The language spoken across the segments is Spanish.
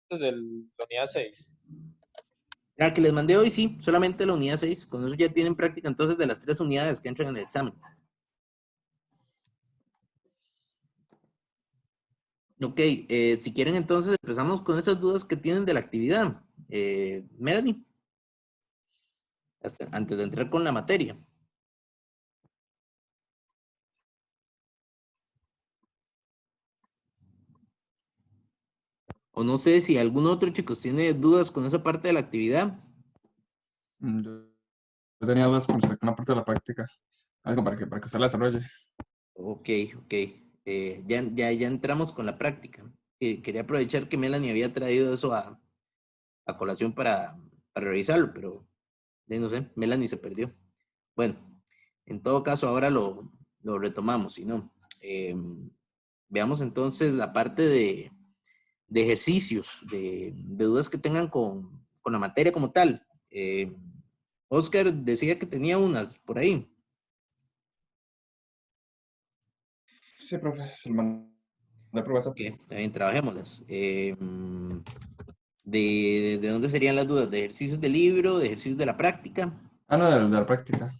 de la unidad 6. La que les mandé hoy, sí, solamente la unidad 6. Con eso ya tienen práctica entonces de las 3 unidades que entran en el examen. Ok, si quieren entonces empezamos con esas dudas que tienen de la actividad. Melanie, antes de entrar con la materia. O no sé si algún otro, chicos, tiene dudas con esa parte de la actividad. Yo tenía dudas con respecto a una parte de la práctica. Algo para que usted la desarrolle. Ok, ok. Ya entramos con la práctica. Quería aprovechar que Melanie había traído eso a colación para revisarlo, pero no sé, Melanie se perdió. Bueno, en todo caso, ahora lo retomamos, si no. Veamos entonces la parte de ejercicios, de dudas que tengan con la materia como tal. Oscar decía que tenía unas por ahí. Sí, profe, se lo mandé por WhatsApp. Que también trabajémoslas. ¿De dónde serían las dudas? ¿De ejercicios de libro? ¿De ejercicios de la práctica? Ah, no, de la práctica.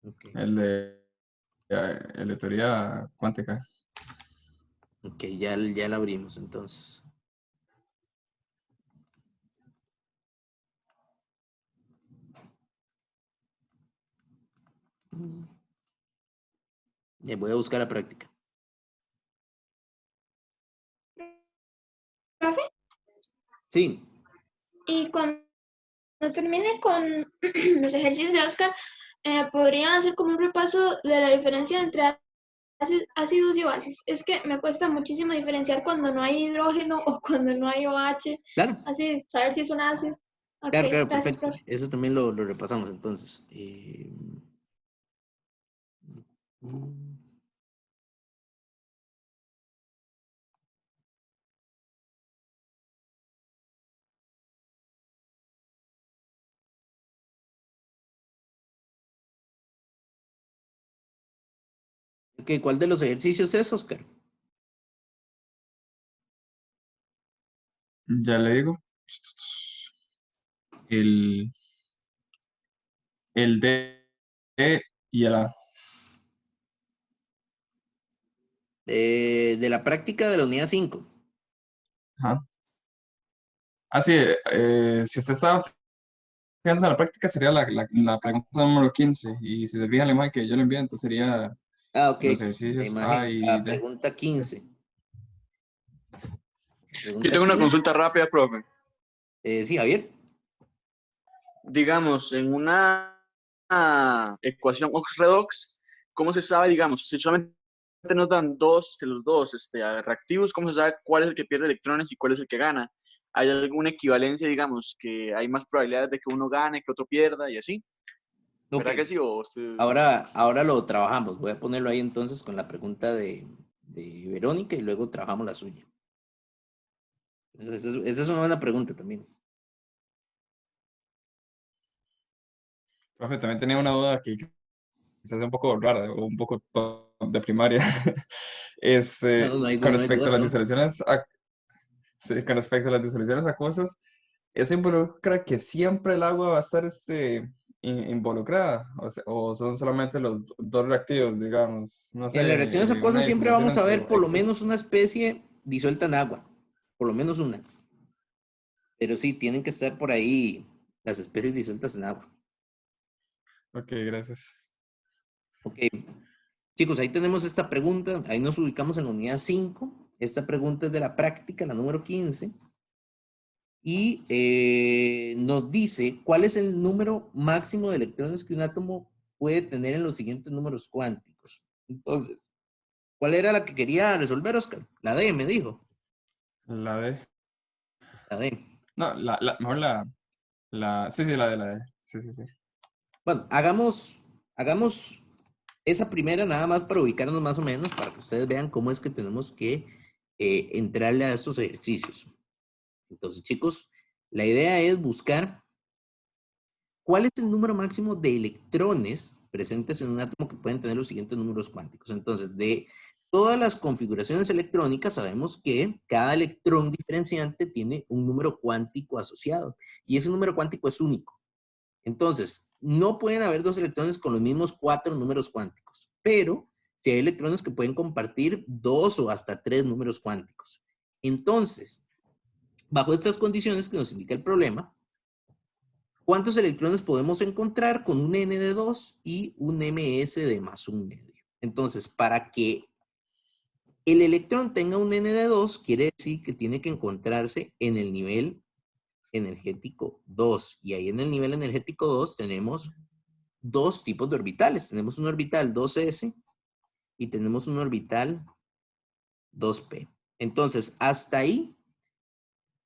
Ok, El de teoría cuántica. ok, ya la abrimos entonces. Ya voy a buscar la práctica. Profe, Sí, y cuando termine con los ejercicios de Oscar, podrían hacer como un repaso de la diferencia entre ácidos y bases. Es que me cuesta muchísimo diferenciar cuando no hay hidrógeno o cuando no hay OH. claro, Así, saber si es un ácido. Ok, claro, gracias, perfecto. profe. Eso también lo repasamos entonces. Ok, ¿cuál de los ejercicios es, Oscar? Ya le digo. El, el D y el A. De la práctica de la unidad 5. Ajá. Ah, sí, si usted está fijándose en la práctica, sería la pregunta número 15. Y si se fija en la imagen que yo le envié, entonces sería Ah, ok. los La ejercicios A imagen, y la D. pregunta Sí. 15. Yo Pregunta tengo una 15. consulta rápida, profe. Sí, Javier. Digamos, en una ecuación Ox-Redox, ¿cómo se sabe, digamos, si solamente nos dan dos de los dos reactivos, cómo se sabe cuál es el que pierde electrones y cuál es el que gana? ¿Hay alguna equivalencia, digamos, que hay más probabilidades de que uno gane, que otro pierda y así? Ok. ¿Verdad que sí? Ahora lo trabajamos. Voy a ponerlo ahí entonces con la pregunta de Verónica y luego trabajamos la suya. Esa es una buena pregunta también. Profe, también tenía una duda que quizás es un poco rara o un poco de primaria. No, Con no hay respecto a dudas, las ¿no? disoluciones, sí, con respecto a las disoluciones acuosas, ¿eso involucra que siempre el agua va a estar involucrada? O son solamente los dos reactivos, digamos? No En las reacciones sé, una acuosas siempre disolución vamos a entre ver por lo menos una especie disuelta en agua. Por lo menos una. Pero sí, tienen que estar por ahí las especies disueltas en agua. Ok, gracias. Ok. Chicos, ahí tenemos esta pregunta. Ahí nos ubicamos en la unidad 5. Esta pregunta es de la práctica, la número 15. Y nos dice cuál es el número máximo de electrones que un átomo puede tener en los siguientes números cuánticos. Entonces, ¿cuál era la que quería resolver, Oscar? La D, me dijo. La D. La D. No, mejor sí, sí, la D. Sí, sí, sí. Bueno, hagamos esa primera nada más para ubicarnos más o menos, para que ustedes vean cómo es que tenemos que entrarle a estos ejercicios. Entonces, chicos, la idea es buscar cuál es el número máximo de electrones presentes en un átomo que pueden tener los siguientes números cuánticos. Entonces, de todas las configuraciones electrónicas sabemos que cada electrón diferenciante tiene un número cuántico asociado y ese número cuántico es único. Entonces, no pueden haber dos electrones con los mismos 4 números cuánticos, pero sí hay electrones que pueden compartir 2 o hasta 3 números cuánticos. Entonces, bajo estas condiciones que nos indica el problema, ¿cuántos electrones podemos encontrar con un n de 2 y un ms de más 1/2? Entonces, para que el electrón tenga un n de 2, quiere decir que tiene que encontrarse en el nivel energético 2. Y ahí en el nivel energético 2 tenemos dos tipos de orbitales. Tenemos un orbital 2s y tenemos un orbital 2p. Entonces, hasta ahí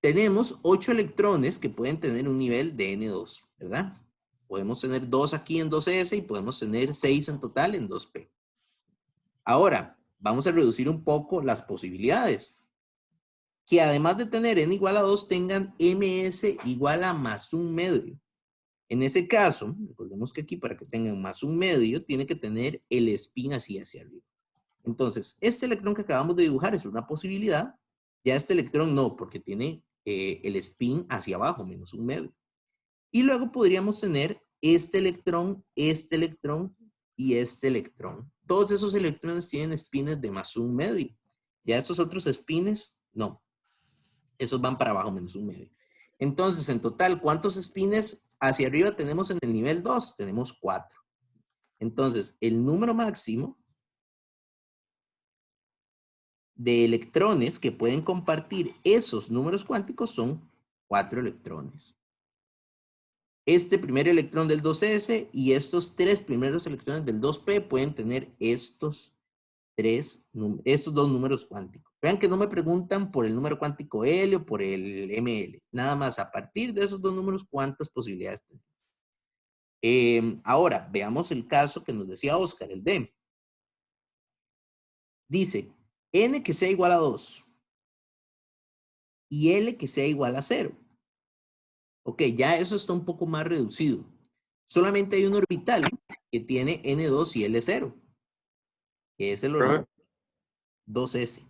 tenemos 8 electrones que pueden tener un nivel de N2, ¿verdad? Podemos tener 2 aquí en 2s y podemos tener 6 en total en 2p. Ahora, vamos a reducir un poco las posibilidades. Que además de tener n igual a 2, tengan ms igual a más 1/2. En ese caso, recordemos que aquí para que tengan más 1/2, tiene que tener el spin así hacia arriba. Entonces, este electrón que acabamos de dibujar es una posibilidad. Ya este electrón no, porque tiene el spin hacia abajo, menos 1/2. Y luego podríamos tener este electrón y este electrón. Todos esos electrones tienen spines de más 1/2. Ya estos otros spines, no. Esos van para abajo, menos 1/2. Entonces, en total, ¿cuántos spines hacia arriba tenemos en el nivel 2? Tenemos 4. Entonces, el número máximo de electrones que pueden compartir esos números cuánticos son 4 electrones. Este primer electrón del 2s y estos 3 primeros electrones del 2p pueden tener estos 2 números cuánticos. Vean que no me preguntan por el número cuántico L o por el ML. Nada más, a partir de esos 2 números, ¿cuántas posibilidades tenemos? Ahora, veamos el caso que nos decía Oscar, el D. Dice, n que sea igual a 2 y L que sea igual a 0. Ok, ya eso está un poco más reducido. Solamente hay un orbital que tiene N2 y L0, que es el orbital 2s,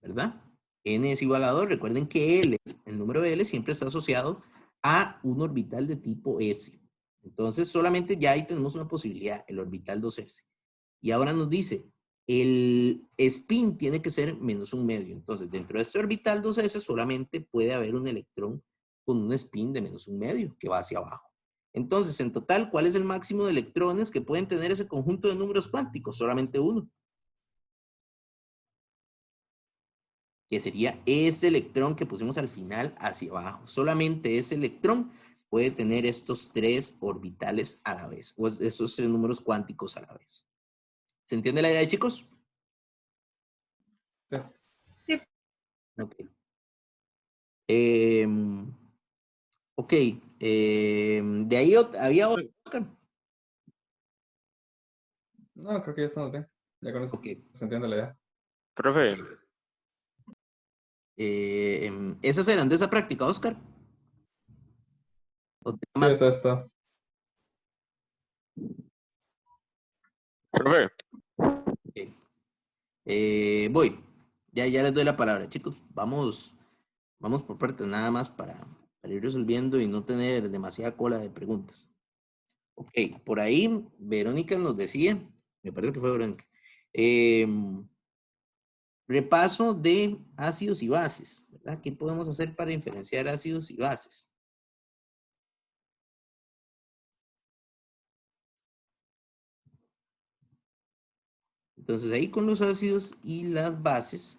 ¿verdad? N es igual a 2. Recuerden que L, el número de L, siempre está asociado a un orbital de tipo S. Entonces, solamente ya ahí tenemos una posibilidad, el orbital 2s. Y ahora nos dice, el spin tiene que ser menos 1/2. Entonces, dentro de este orbital 2s solamente puede haber un electrón con un spin de menos 1/2 que va hacia abajo. Entonces, en total, ¿cuál es el máximo de electrones que pueden tener ese conjunto de números cuánticos? Solamente uno. Que sería ese electrón que pusimos al final hacia abajo. Solamente ese electrón puede tener estos 3 orbitales a la vez, o estos 3 números cuánticos a la vez. ¿Se entiende la idea, chicos? Sí. Sí. Ok. Ok. De ahí había otro. No, creo que ya estamos bien. Ya con eso Ok. se entiende la idea. Profe, ¿Esas eran de esa práctica, Oscar? ¿O tenía Sí, más? eso está. profe, Ok. Voy. Ya les doy la palabra, chicos. Vamos por partes nada más para ir resolviendo y no tener demasiada cola de preguntas. Ok, por ahí Verónica nos decía, me parece que fue Verónica, repaso de ácidos y bases, ¿verdad? ¿Qué podemos hacer para diferenciar ácidos y bases? Entonces ahí con los ácidos y las bases,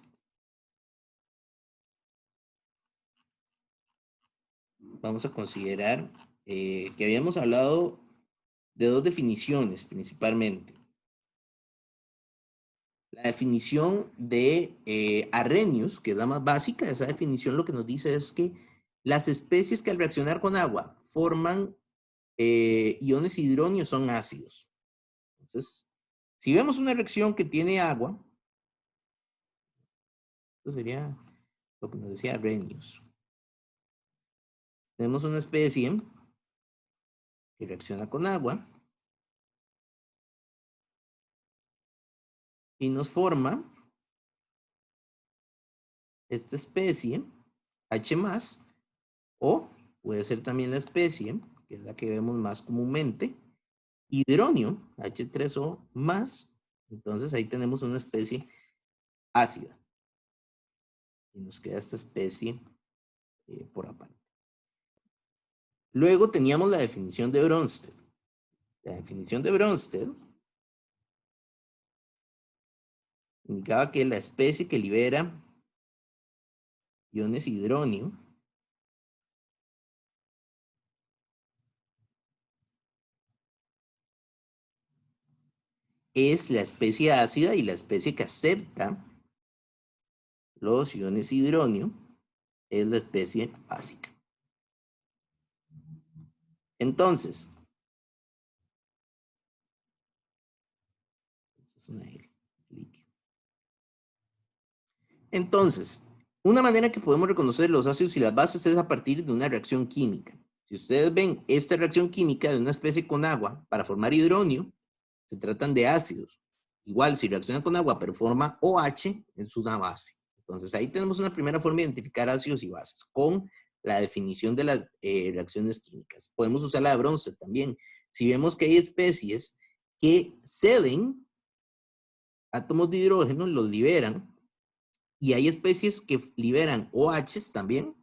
vamos a considerar que habíamos hablado de 2 definiciones principalmente. La definición de Arrhenius, que es la más básica, esa definición lo que nos dice es que las especies que al reaccionar con agua forman iones hidronios son ácidos. Entonces, si vemos una reacción que tiene agua, esto sería lo que nos decía Arrhenius. Tenemos una especie que reacciona con agua. y nos forma esta especie H+, o puede ser también la especie, que es la que vemos más comúnmente, hidronio, H3O más. Entonces ahí tenemos una especie ácida. Y nos queda esta especie por aparte. Luego teníamos la definición de Bronsted. La definición de Bronsted indicaba que la especie que libera iones hidronio es la especie ácida, y la especie que acepta los iones hidronio es la especie básica. Entonces, es una L, líquido. Entonces, una manera que podemos reconocer los ácidos y las bases es a partir de una reacción química. Si ustedes ven esta reacción química de una especie con agua para formar hidronio, se tratan de ácidos. Igual, si reacciona con agua pero forma OH, es una base. Entonces, ahí tenemos una primera forma de identificar ácidos y bases con la definición de las reacciones químicas. Podemos usar la de Bronsted también. Si vemos que hay especies que ceden átomos de hidrógeno, los liberan, y hay especies que liberan OHs también.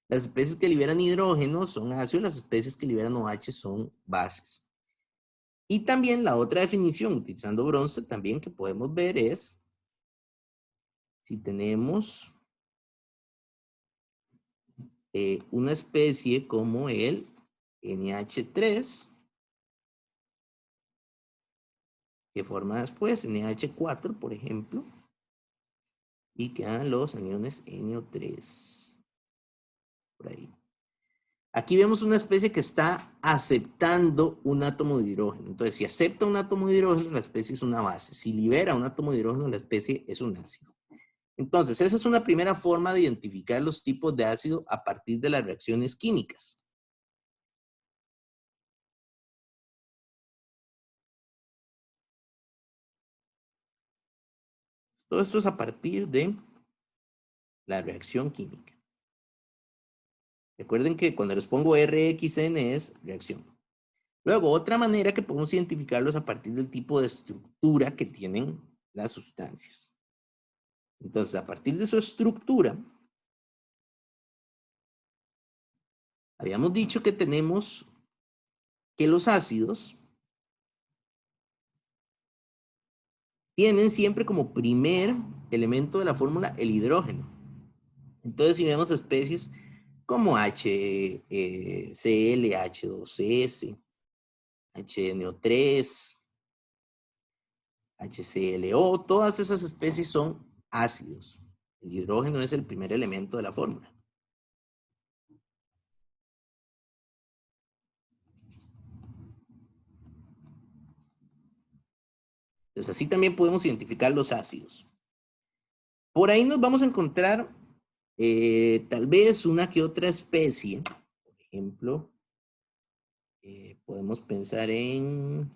Las especies que liberan hidrógeno son ácidos, las especies que liberan OH son bases. Y también la otra definición, utilizando Bronsted también, que podemos ver es, si tenemos una especie como el NH3, que forma después NH4, por ejemplo, y quedan los aniones NO3, por ahí. Aquí vemos una especie que está aceptando un átomo de hidrógeno. Entonces, si acepta un átomo de hidrógeno, la especie es una base. Si libera un átomo de hidrógeno, la especie es un ácido. Entonces, esa es una primera forma de identificar los tipos de ácido a partir de las reacciones químicas. Todo esto es a partir de la reacción química. Recuerden que cuando les pongo RXN es reacción. Luego, otra manera que podemos identificarlos a partir del tipo de estructura que tienen las sustancias. Entonces, a partir de su estructura, habíamos dicho que tenemos que los ácidos tienen siempre como primer elemento de la fórmula el hidrógeno. Entonces, si vemos especies como HCl, H2S, HNO3, HClO, todas esas especies son ácidos. El hidrógeno es el primer elemento de la fórmula. Entonces, así también podemos identificar los ácidos. Por ahí nos vamos a encontrar tal vez una que otra especie. Por ejemplo, podemos pensar en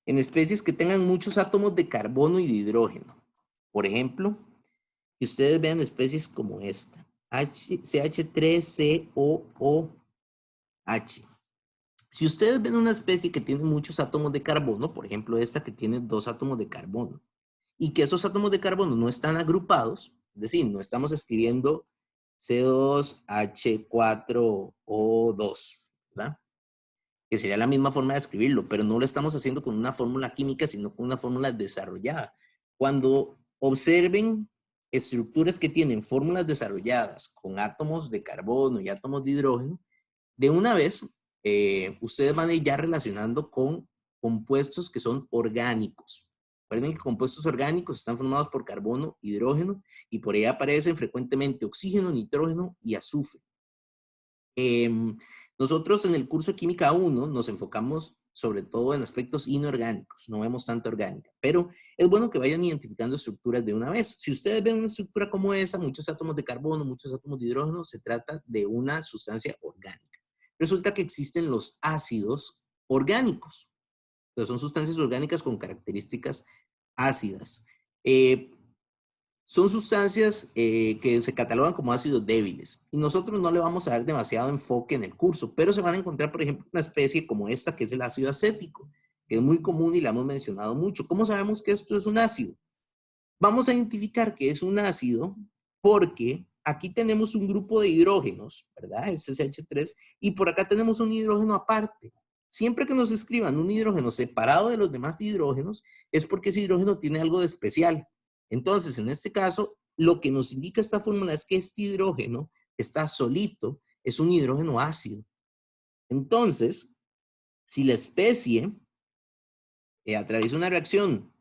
especies que tengan muchos átomos de carbono y de hidrógeno. Por ejemplo, que ustedes vean especies como esta, CH3COOH. Si ustedes ven una especie que tiene muchos átomos de carbono, por ejemplo esta que tiene 2 átomos de carbono, y que esos átomos de carbono no están agrupados, es decir, no estamos escribiendo C2H4O2, ¿verdad? Que sería la misma forma de escribirlo, pero no lo estamos haciendo con una fórmula química, sino con una fórmula desarrollada. Cuando observen estructuras que tienen fórmulas desarrolladas con átomos de carbono y átomos de hidrógeno, de una vez ustedes van a ir ya relacionando con compuestos que son orgánicos. Recuerden que compuestos orgánicos están formados por carbono, hidrógeno, y por ahí aparecen frecuentemente oxígeno, nitrógeno y azufre. Nosotros en el curso de Química 1 nos enfocamos sobre todo en aspectos inorgánicos, no vemos tanto orgánica, pero es bueno que vayan identificando estructuras de una vez. Si ustedes ven una estructura como esa, muchos átomos de carbono, muchos átomos de hidrógeno, se trata de una sustancia orgánica. Resulta que existen los ácidos orgánicos. Entonces, son sustancias orgánicas con características ácidas. Son sustancias que se catalogan como ácidos débiles y nosotros no le vamos a dar demasiado enfoque en el curso, pero se van a encontrar, por ejemplo, una especie como esta que es el ácido acético, que es muy común y la hemos mencionado mucho. ¿Cómo sabemos que esto es un ácido? Vamos a identificar que es un ácido porque aquí tenemos un grupo de hidrógenos, ¿verdad? Este es CH3, y por acá tenemos un hidrógeno aparte. Siempre que nos escriban un hidrógeno separado de los demás hidrógenos, es porque ese hidrógeno tiene algo de especial. Entonces, en este caso, lo que nos indica esta fórmula es que este hidrógeno está solito, es un hidrógeno ácido. Entonces, si la especie atraviesa una reacción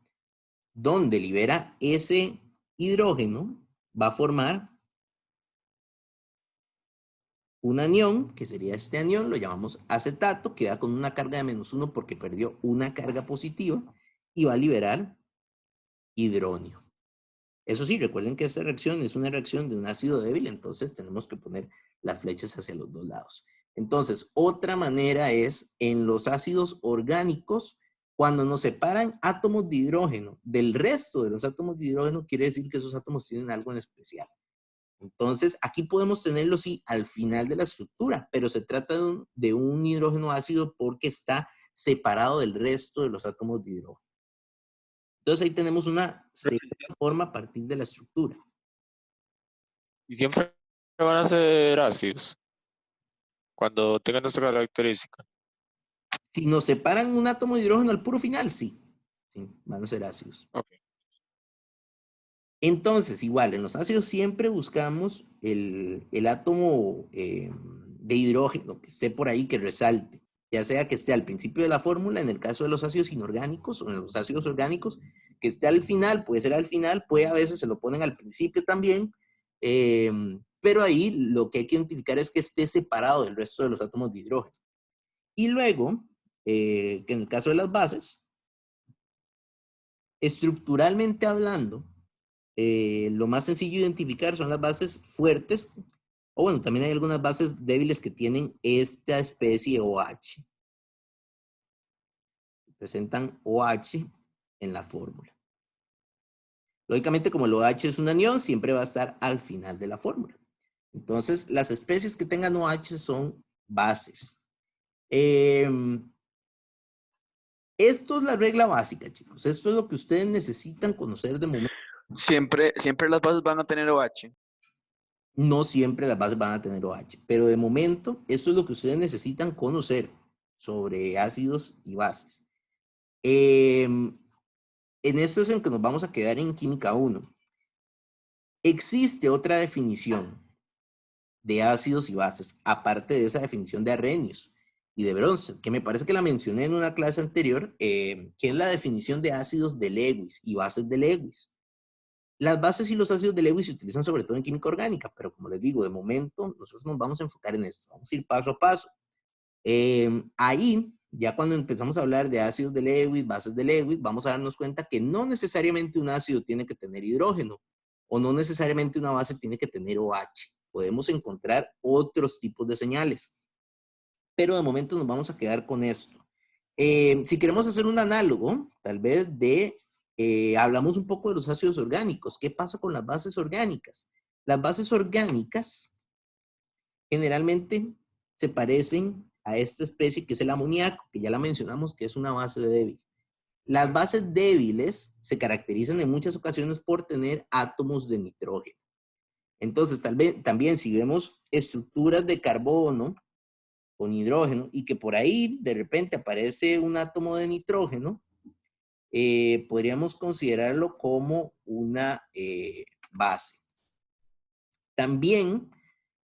donde libera ese hidrógeno, va a formar un anión, que sería este anión, lo llamamos acetato, queda con una carga de -1 porque perdió una carga positiva y va a liberar hidronio. Eso sí, recuerden que esta reacción es una reacción de un ácido débil, entonces tenemos que poner las flechas hacia los dos lados. Entonces, otra manera es en los ácidos orgánicos, cuando nos separan átomos de hidrógeno del resto de los átomos de hidrógeno, quiere decir que esos átomos tienen algo en especial. Entonces, aquí podemos tenerlo, sí, al final de la estructura, pero se trata de un hidrógeno ácido porque está separado del resto de los átomos de hidrógeno. Entonces, ahí tenemos una segunda forma a partir de la estructura. Y siempre van a ser ácidos cuando tengan esta característica. Si nos separan un átomo de hidrógeno al puro final, sí. Sí, van a ser ácidos. Okay. Entonces, igual, en los ácidos siempre buscamos el átomo de hidrógeno que esté por ahí, que resalte. Ya sea que esté al principio de la fórmula, en el caso de los ácidos inorgánicos, o en los ácidos orgánicos, que esté al final, puede ser al final, puede a veces se lo ponen al principio también, pero ahí lo que hay que identificar es que esté separado del resto de los átomos de hidrógeno. Y luego, que en el caso de las bases, estructuralmente hablando, lo más sencillo de identificar son las bases fuertes, o bueno, también hay algunas bases débiles que tienen esta especie OH. Presentan OH en la fórmula. Lógicamente, como el OH es un anión, siempre va a estar al final de la fórmula. Entonces, las especies que tengan OH son bases. Esto es la regla básica, chicos. Esto es lo que ustedes necesitan conocer de momento. Siempre las bases van a tener OH. No siempre las bases van a tener OH, pero de momento, esto es lo que ustedes necesitan conocer sobre ácidos y bases. En esto es en que nos vamos a quedar en Química 1. Existe otra definición de ácidos y bases, aparte de esa definición de Arrhenius y de Bronsted, que me parece que la mencioné en una clase anterior, que es la definición de ácidos de Lewis y bases de Lewis. Las bases y los ácidos de Lewis se utilizan sobre todo en química orgánica, pero como les digo, de momento nosotros nos vamos a enfocar en esto. Vamos a ir paso a paso. Ahí, ya cuando empezamos a hablar de ácidos de Lewis, bases de Lewis, vamos a darnos cuenta que no necesariamente un ácido tiene que tener hidrógeno, o no necesariamente una base tiene que tener OH. Podemos encontrar otros tipos de señales. Pero de momento nos vamos a quedar con esto. Si queremos hacer un análogo, tal vez hablamos un poco de los ácidos orgánicos. ¿Qué pasa con las bases orgánicas? Las bases orgánicas generalmente se parecen a esta especie que es el amoníaco, que ya la mencionamos que es una base débil. Las bases débiles se caracterizan en muchas ocasiones por tener átomos de nitrógeno. Entonces, tal vez también si vemos estructuras de carbono con hidrógeno y que por ahí de repente aparece un átomo de nitrógeno, podríamos considerarlo como una base. También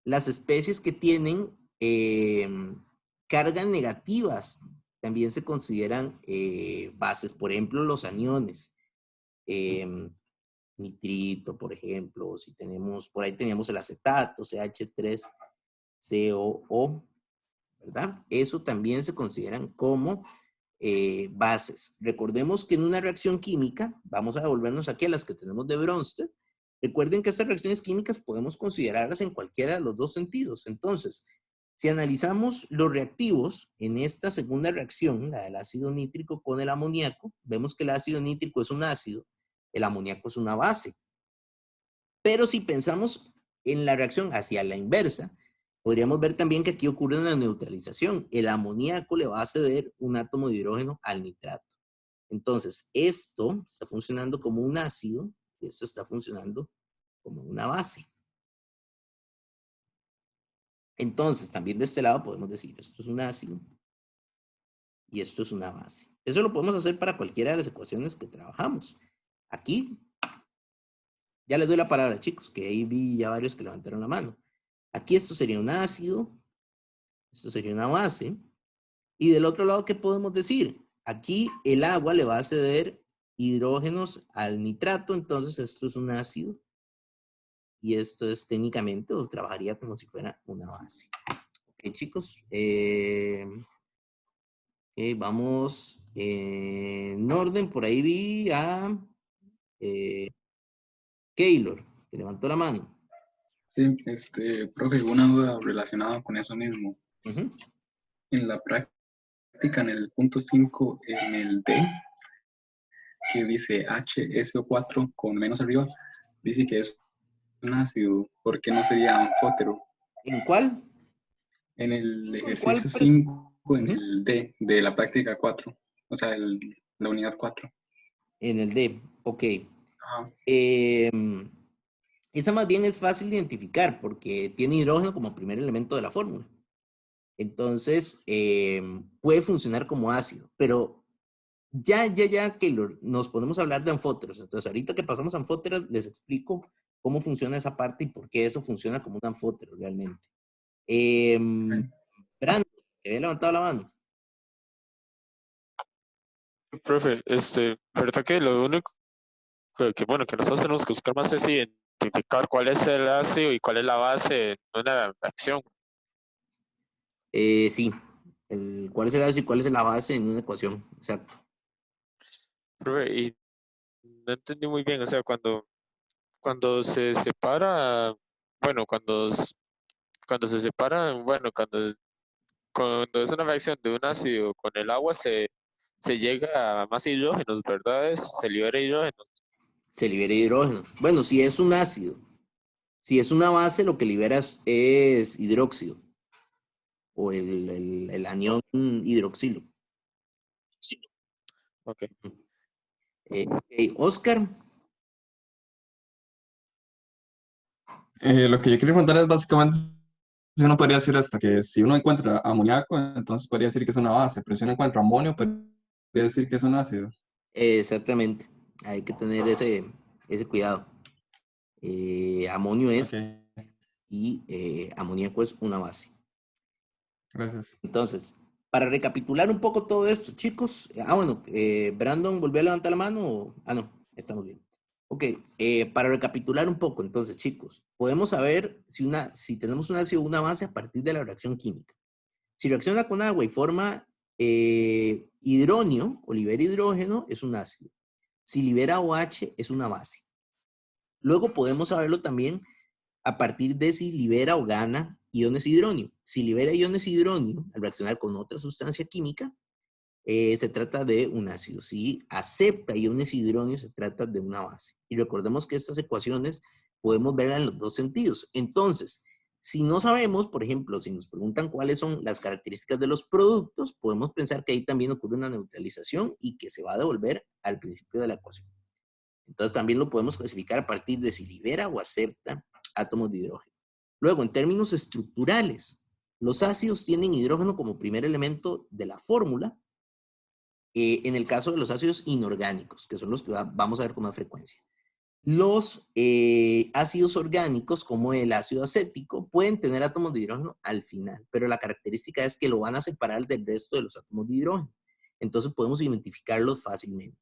las especies que tienen cargas negativas también se consideran bases. Por ejemplo, los aniones. Nitrito, por ejemplo. Si tenemos, por ahí teníamos el acetato, CH3COO, ¿verdad? Eso también se consideran como bases. Recordemos que en una reacción química, vamos a devolvernos aquí a las que tenemos de Bronsted. Recuerden que estas reacciones químicas podemos considerarlas en cualquiera de los dos sentidos. Entonces, Si analizamos los reactivos en esta segunda reacción, la del ácido nítrico con el amoníaco, vemos que el ácido nítrico es un ácido, el amoníaco es una base. Pero si pensamos en la reacción hacia la inversa, podríamos ver también que aquí ocurre una neutralización. El amoníaco le va a ceder un átomo de hidrógeno al nitrato. Entonces, esto está funcionando como un ácido y esto está funcionando como una base. Entonces, también de este lado podemos decir, esto es un ácido y esto es una base. Eso lo podemos hacer para cualquiera de las ecuaciones que trabajamos. Aquí, ya les doy la palabra, chicos, que ahí vi ya varios que levantaron la mano. Aquí esto sería un ácido, esto sería una base. Y del otro lado, ¿qué podemos decir? Aquí el agua le va a ceder hidrógenos al nitrato, entonces esto es un ácido. Y esto es técnicamente, o trabajaría como si fuera una base. Ok, chicos. Vamos en orden. Por ahí vi a Keylor, que levantó la mano. Sí, profe, una duda relacionada con eso mismo. Ujú. En la práctica, en el punto 5, en el D, que dice HSO4 con menos arriba, dice que es un ácido. ¿Por qué no sería anfótero? ¿En cuál? En el ¿En cuál? ejercicio 5, en Ujú. el D de la práctica 4, o sea, la unidad 4. En el D, ok. Ajá. Esa más bien es fácil de identificar porque tiene hidrógeno como primer elemento de la fórmula. Entonces, puede funcionar como ácido, pero ya que nos podemos hablar de anfóteros. Entonces, ahorita que pasamos a anfóteros, les explico cómo funciona esa parte y por qué eso funciona como un anfótero realmente. Brandon, que había levantado la mano. Profe, verdad que lo único bueno, que nosotros tenemos que buscar más es identificar cuál es el ácido y cuál es la base de una reacción. Sí, cuál es el ácido y cuál es la base en una ecuación. Exacto. Profe, y no entendí muy bien, o sea, cuando se separa, bueno, cuando se separa, bueno, cuando es una reacción de un ácido con el agua, se llega a más hidrógenos, ¿verdad? Se libera hidrógenos. Se libera hidrógeno. Bueno, si es un ácido, si es una base, lo que libera es hidróxido o el anión hidroxilo. Ok. Oscar, Lo que yo quería preguntar es básicamente si uno podría decir esto, que si uno encuentra amoníaco, entonces podría decir que es una base, pero si uno encuentra amonio, podría decir que es un ácido. exactamente. Hay que tener ese cuidado. Amonio es Ok, y amoníaco es una base. gracias. Entonces, para recapitular un poco todo esto, chicos. Bueno, Brandon volvió a levantar la mano. No, estamos bien. Ok, para recapitular un poco, entonces, chicos, podemos saber si tenemos un ácido o una base a partir de la reacción química. Si reacciona con agua y forma hidronio o libera hidrógeno, es un ácido. Si libera OH, es una base. Luego podemos saberlo también a partir de si libera o gana iones hidronio. Si libera iones hidronio al reaccionar con otra sustancia química, se trata de un ácido. Si acepta iones hidronio, se trata de una base. Y recordemos que estas ecuaciones podemos verlas en los dos sentidos. Entonces, si no sabemos, por ejemplo, si nos preguntan cuáles son las características de los productos, podemos pensar que ahí también ocurre una neutralización y que se va a devolver al principio de la ecuación. Entonces también lo podemos clasificar a partir de si libera o acepta átomos de hidrógeno. Luego, en términos estructurales, los ácidos tienen hidrógeno como primer elemento de la fórmula, en el caso de los ácidos inorgánicos, que son los que vamos a ver con más frecuencia. Los ácidos orgánicos, como el ácido acético, pueden tener átomos de hidrógeno al final, pero la característica es que lo van a separar del resto de los átomos de hidrógeno. Entonces podemos identificarlos fácilmente.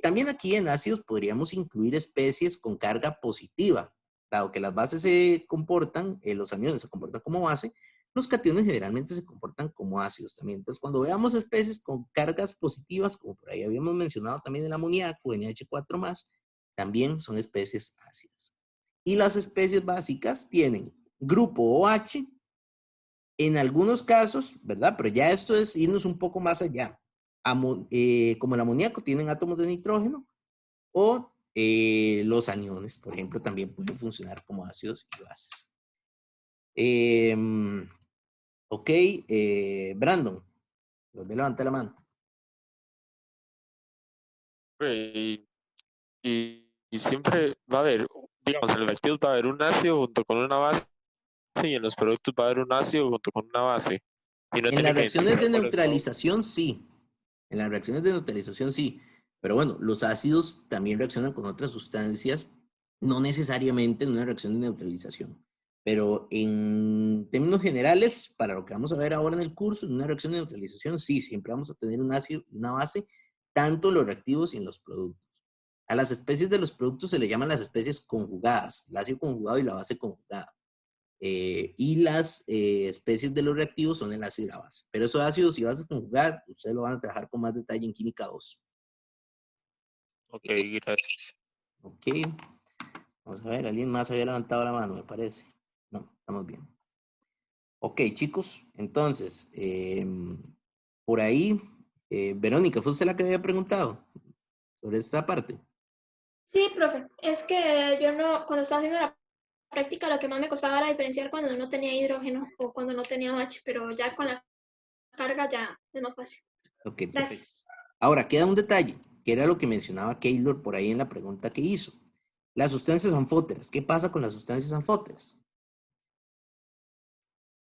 También aquí en ácidos podríamos incluir especies con carga positiva. Dado que las bases se comportan, los aniones se comportan como base, los cationes generalmente se comportan como ácidos también. Entonces, cuando veamos especies con cargas positivas, como por ahí habíamos mencionado también el amoníaco, NH4+, también son especies ácidas. Y las especies básicas tienen grupo OH, En algunos casos, ¿verdad? Pero ya esto es irnos un poco más allá. Como el amoníaco tienen átomos de nitrógeno, o los aniones, por ejemplo, también pueden funcionar como ácidos y bases. Ok, Brandon, volví a levantar la mano. Y, y siempre va a haber, digamos, en los reactivos va a haber un ácido junto con una base y en los productos va a haber un ácido junto con una base. Y no En tiene las que reacciones de identificar cuál es cada uno. neutralización, sí. En las reacciones de neutralización, sí. Pero bueno, los ácidos también reaccionan con otras sustancias, no necesariamente en una reacción de neutralización. Pero en términos generales, para lo que vamos a ver ahora en el curso, en una reacción de neutralización, sí, siempre vamos a tener un ácido y una base, tanto en los reactivos y en los productos. A las especies de los productos se le llaman las especies conjugadas, el ácido conjugado y la base conjugada. Y las especies de los reactivos son el ácido y la base. Pero esos ácidos y bases conjugadas, ustedes lo van a trabajar con más detalle en Química 2. Ok, gracias. Ok. Vamos a ver, alguien más había levantado la mano, me parece. No, estamos bien. Ok, chicos, entonces, por ahí, Verónica, ¿fue usted la que había preguntado sobre esta parte? Sí, profe, es que yo no, cuando estaba haciendo la práctica, lo que más me costaba era diferenciar cuando no tenía hidrógeno o cuando no tenía OH, pero ya con la carga ya es más fácil. Ok, perfecto. Gracias. Ahora, queda un detalle, que era lo que mencionaba Keylor por ahí en la pregunta que hizo. Las sustancias anfóteras. ¿Qué pasa con las sustancias anfóteras?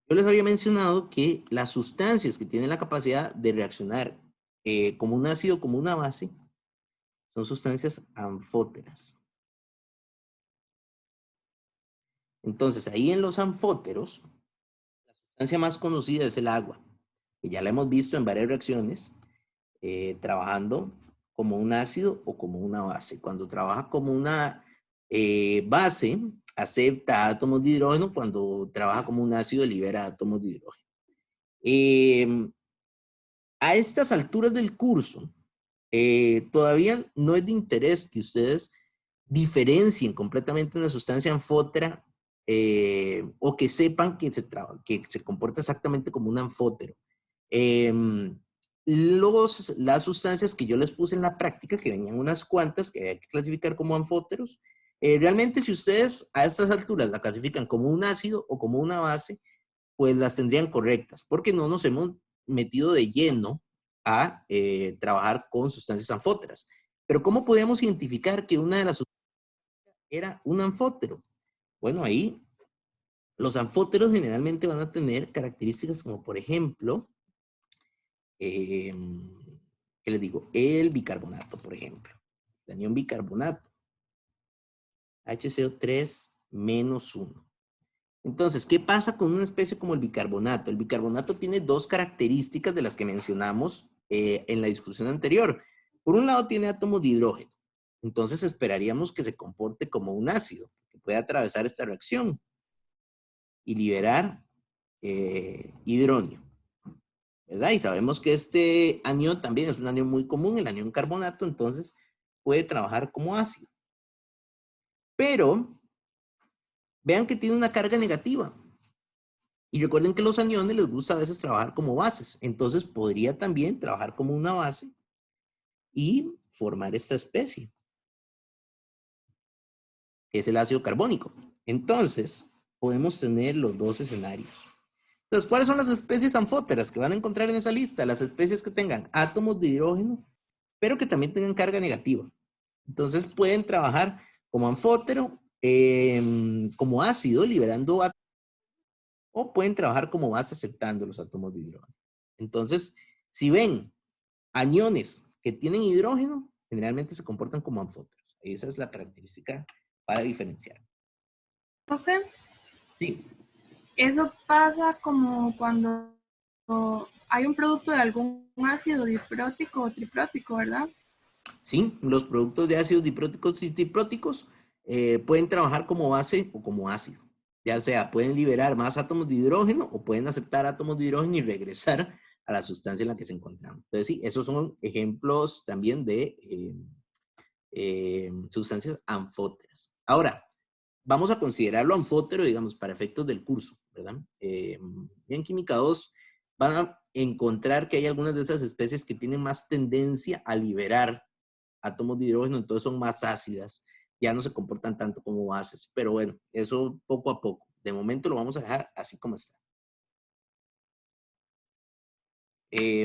Yo les había mencionado que las sustancias que tienen la capacidad de reaccionar como un ácido o como una base son sustancias anfóteras. Entonces, ahí en los anfóteros, la sustancia más conocida es el agua, que ya la hemos visto en varias reacciones, trabajando como un ácido o como una base. Cuando trabaja como una base, acepta átomos de hidrógeno. Cuando trabaja como un ácido, libera átomos de hidrógeno. A estas alturas del curso, todavía no es de interés que ustedes diferencien completamente una sustancia anfótera o que sepan que se comporta exactamente como un anfótero. Las sustancias que yo les puse en la práctica, que venían unas cuantas que había que clasificar como anfóteros, realmente si ustedes a estas alturas la clasifican como un ácido o como una base, pues las tendrían correctas, porque no nos hemos metido de lleno a trabajar con sustancias anfóteras. Pero ¿cómo podemos identificar que una de las sustancias era un anfótero? Bueno, ahí los anfóteros generalmente van a tener características como, por ejemplo, ¿qué les digo? El bicarbonato, por ejemplo. El anión bicarbonato. HCO3 menos 1. Entonces, ¿qué pasa con una especie como el bicarbonato? El bicarbonato tiene dos características de las que mencionamos en la discusión anterior. Por un lado, tiene átomos de hidrógeno. Entonces, esperaríamos que se comporte como un ácido, que pueda atravesar esta reacción y liberar hidrógeno, ¿verdad? Y sabemos que este anión también es un anión muy común, el anión carbonato, entonces puede trabajar como ácido. Pero vean que tiene una carga negativa. Y recuerden que los aniones les gusta a veces trabajar como bases. Entonces podría también trabajar como una base y formar esta especie, que es el ácido carbónico. Entonces podemos tener los dos escenarios. Entonces, ¿cuáles son las especies anfóteras que van a encontrar en esa lista? Las especies que tengan átomos de hidrógeno, pero que también tengan carga negativa. Entonces pueden trabajar como anfótero, como ácido, liberando átomos, o pueden trabajar como base aceptando los átomos de hidrógeno. Entonces, si ven aniones que tienen hidrógeno, generalmente se comportan como anfóteros. Esa es la característica para diferenciar. Profe, Sí, eso pasa como cuando hay un producto de algún ácido diprótico o triprótico, ¿verdad? sí, los productos de ácidos dipróticos y tripróticos pueden trabajar como base o como ácido. Ya sea, pueden liberar más átomos de hidrógeno o pueden aceptar átomos de hidrógeno y regresar a la sustancia en la que se encontramos. Entonces, sí, esos son ejemplos también de sustancias anfóteras. Ahora, vamos a considerarlo anfótero, digamos, para efectos del curso, ¿verdad? Ya en química 2 van a encontrar que hay algunas de esas especies que tienen más tendencia a liberar átomos de hidrógeno, entonces son más ácidas, ya no se comportan tanto como bases, pero bueno, eso poco a poco. De momento lo vamos a dejar así como está.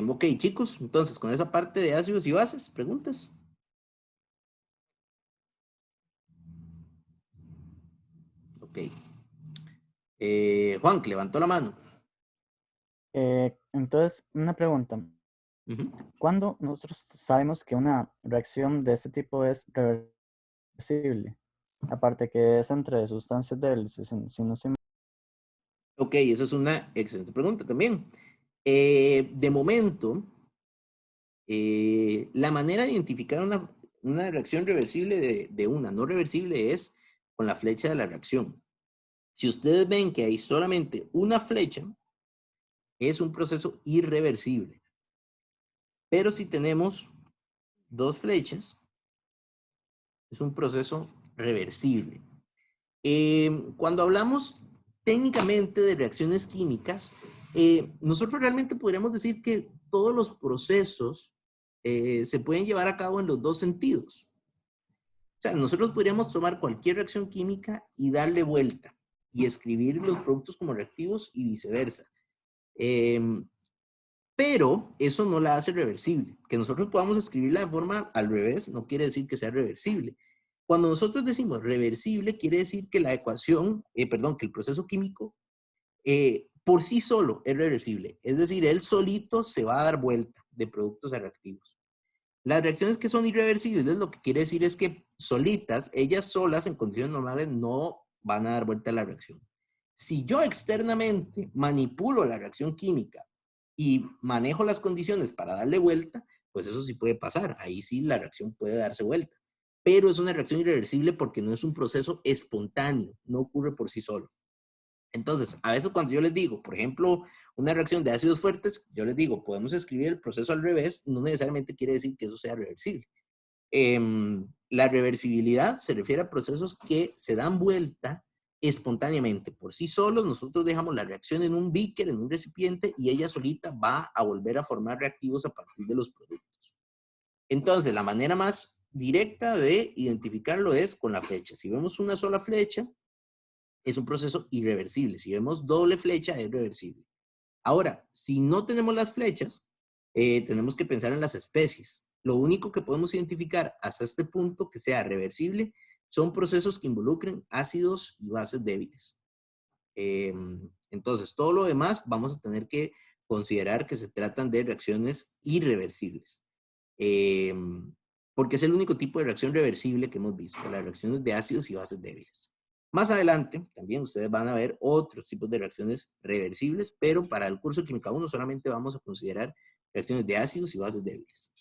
Ok, chicos, entonces con esa parte de ácidos y bases, ¿preguntas? Ok. Juan, que levantó la mano. Entonces, una pregunta. Ujú. ¿Cuándo nosotros sabemos que una reacción de este tipo es reversible? Aparte que es entre sustancias débiles, si no estoy mal. Ok, esa es una excelente pregunta también. De momento, la manera de identificar una reacción reversible de una no reversible es con la flecha de la reacción. Si ustedes ven que hay solamente una flecha, es un proceso irreversible. Pero si tenemos dos flechas, es un proceso reversible. Cuando hablamos técnicamente de reacciones químicas, nosotros realmente podríamos decir que todos los procesos se pueden llevar a cabo en los dos sentidos. O sea, nosotros podríamos tomar cualquier reacción química y darle vuelta y escribir los productos como reactivos y viceversa. Pero eso no la hace reversible. Que nosotros podamos escribirla de forma al revés no quiere decir que sea reversible. Cuando nosotros decimos reversible, quiere decir que la ecuación, perdón, que el proceso químico por sí solo es reversible. Es decir, él solito se va a dar vuelta de productos a reactivos. Las reacciones que son irreversibles, lo que quiere decir es que solitas, ellas solas en condiciones normales no van a dar vuelta a la reacción. Si yo externamente manipulo la reacción química y manejo las condiciones para darle vuelta, pues eso sí puede pasar. Ahí sí la reacción puede darse vuelta. Pero es una reacción irreversible porque no es un proceso espontáneo, no ocurre por sí solo. Entonces, a veces cuando yo les digo, por ejemplo, una reacción de ácidos fuertes, yo les digo, podemos escribir el proceso al revés, no necesariamente quiere decir que eso sea reversible. La reversibilidad se refiere a procesos que se dan vuelta espontáneamente. Por sí solos, nosotros dejamos la reacción en un beaker, en un recipiente, y ella solita va a volver a formar reactivos a partir de los productos. Entonces, la manera más directa de identificarlo es con la flecha. Si vemos una sola flecha, es un proceso irreversible. Si vemos doble flecha, es reversible. Ahora, si no tenemos las flechas, tenemos que pensar en las especies. Lo único que podemos identificar hasta este punto que sea reversible son procesos que involucren ácidos y bases débiles. Entonces, todo lo demás vamos a tener que considerar que se tratan de reacciones irreversibles. Porque es el único tipo de reacción reversible que hemos visto, las reacciones de ácidos y bases débiles. Más adelante, también ustedes van a ver otros tipos de reacciones reversibles, pero para el curso de Química 1 solamente vamos a considerar reacciones de ácidos y bases débiles.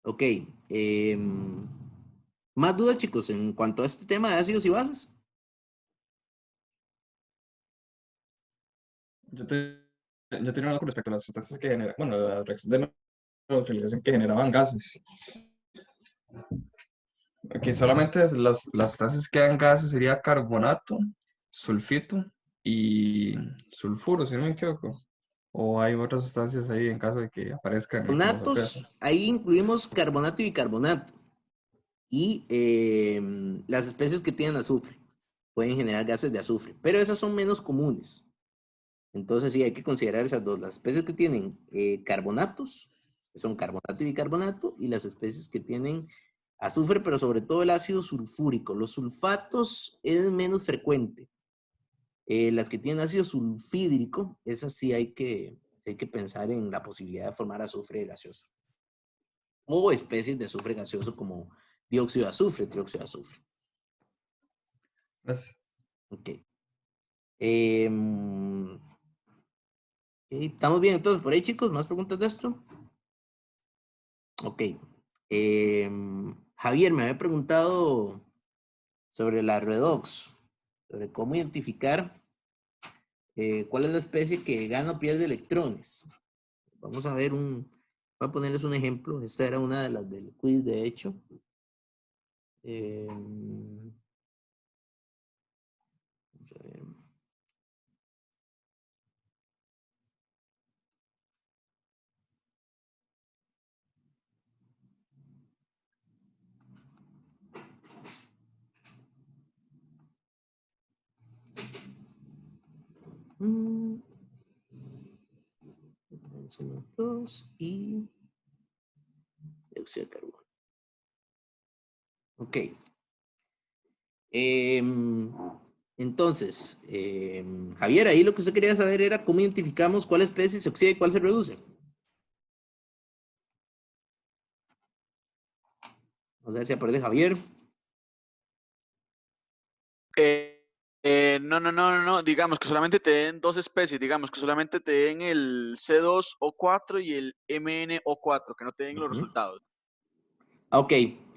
Ok. ¿Más dudas, chicos, en cuanto a este tema de ácidos y bases? Yo tenía una con respecto a las sustancias que generan, bueno, la reacción de neutralización que generaban gases. Aquí solamente las sustancias que dan gases sería carbonato, sulfito y sulfuro, si no me equivoco. O hay otras sustancias ahí en caso de que aparezcan como sorpresa. Carbonatos, ahí incluimos carbonato y bicarbonato. Y las especies que tienen azufre pueden generar gases de azufre, pero esas son menos comunes. Entonces sí, hay que considerar esas dos. Las especies que tienen carbonatos, que son carbonato y bicarbonato, y las especies que tienen azufre, pero sobre todo el ácido sulfúrico. Los sulfatos es menos frecuente. Las que tienen ácido sulfídrico, esas sí hay que pensar en la posibilidad de formar azufre gaseoso. O especies de azufre gaseoso como dióxido de azufre, trióxido de azufre. Gracias. Ok. ¿Estamos bien entonces por ahí, chicos? ¿Más preguntas de esto? Ok. Javier me había preguntado sobre la redox, sobre cómo identificar cuál es la especie que gana o pierde electrones. Vamos a ver voy a ponerles un ejemplo. Esta era una de las del quiz, de hecho. Vamos a ver. Son 2 y dióxido de carbono. Ok. Entonces, Javier, ahí lo que usted quería saber era cómo identificamos cuál especie se oxida y cuál se reduce. Vamos a ver si aparece Javier. No. Digamos que solamente te den dos especies. Digamos que solamente te den el C2O4 y el MnO4, que no te den los resultados. Ok,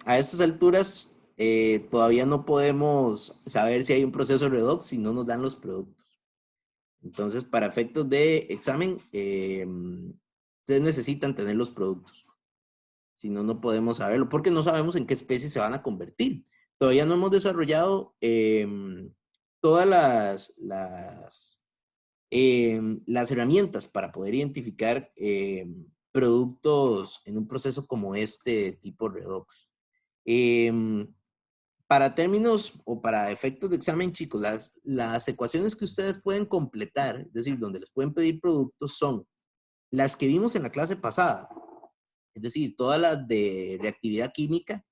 a estas alturas todavía no podemos saber si hay un proceso redox si no nos dan los productos. Entonces, para efectos de examen, ustedes necesitan tener los productos. Si no, no podemos saberlo, porque no sabemos en qué especie se van a convertir. Todavía no hemos desarrollado todas las herramientas para poder identificar productos en un proceso como este tipo redox. Para términos o para efectos de examen, chicos, las ecuaciones que ustedes pueden completar, es decir, donde les pueden pedir productos, son las que vimos en la clase pasada. Es decir, todas las de reactividad química,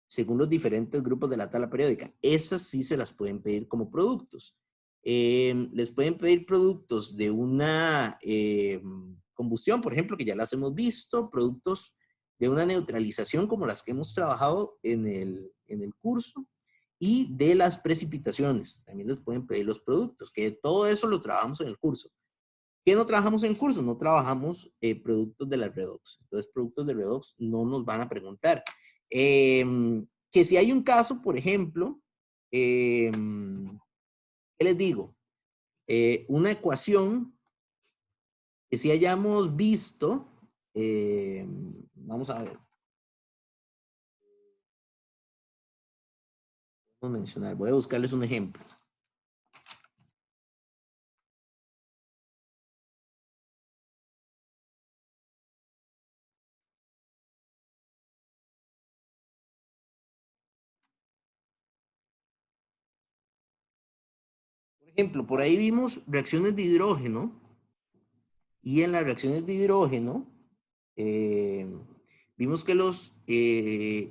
según los diferentes grupos de la tabla periódica. Esas sí se las pueden pedir como productos. Les pueden pedir productos de una combustión, por ejemplo, que ya las hemos visto, productos de una neutralización como las que hemos trabajado en el curso, y de las precipitaciones. También les pueden pedir los productos, que todo eso lo trabajamos en el curso. ¿Qué no trabajamos en el curso? No trabajamos productos de la redox. Entonces, productos de redox no nos van a preguntar. Que si hay un caso, por ejemplo, ¿qué les digo? Una ecuación que si hayamos visto, vamos a ver. Vamos a mencionar, voy a buscarles un ejemplo. Por ejemplo, por ahí vimos reacciones de hidrógeno, y en las reacciones de hidrógeno vimos que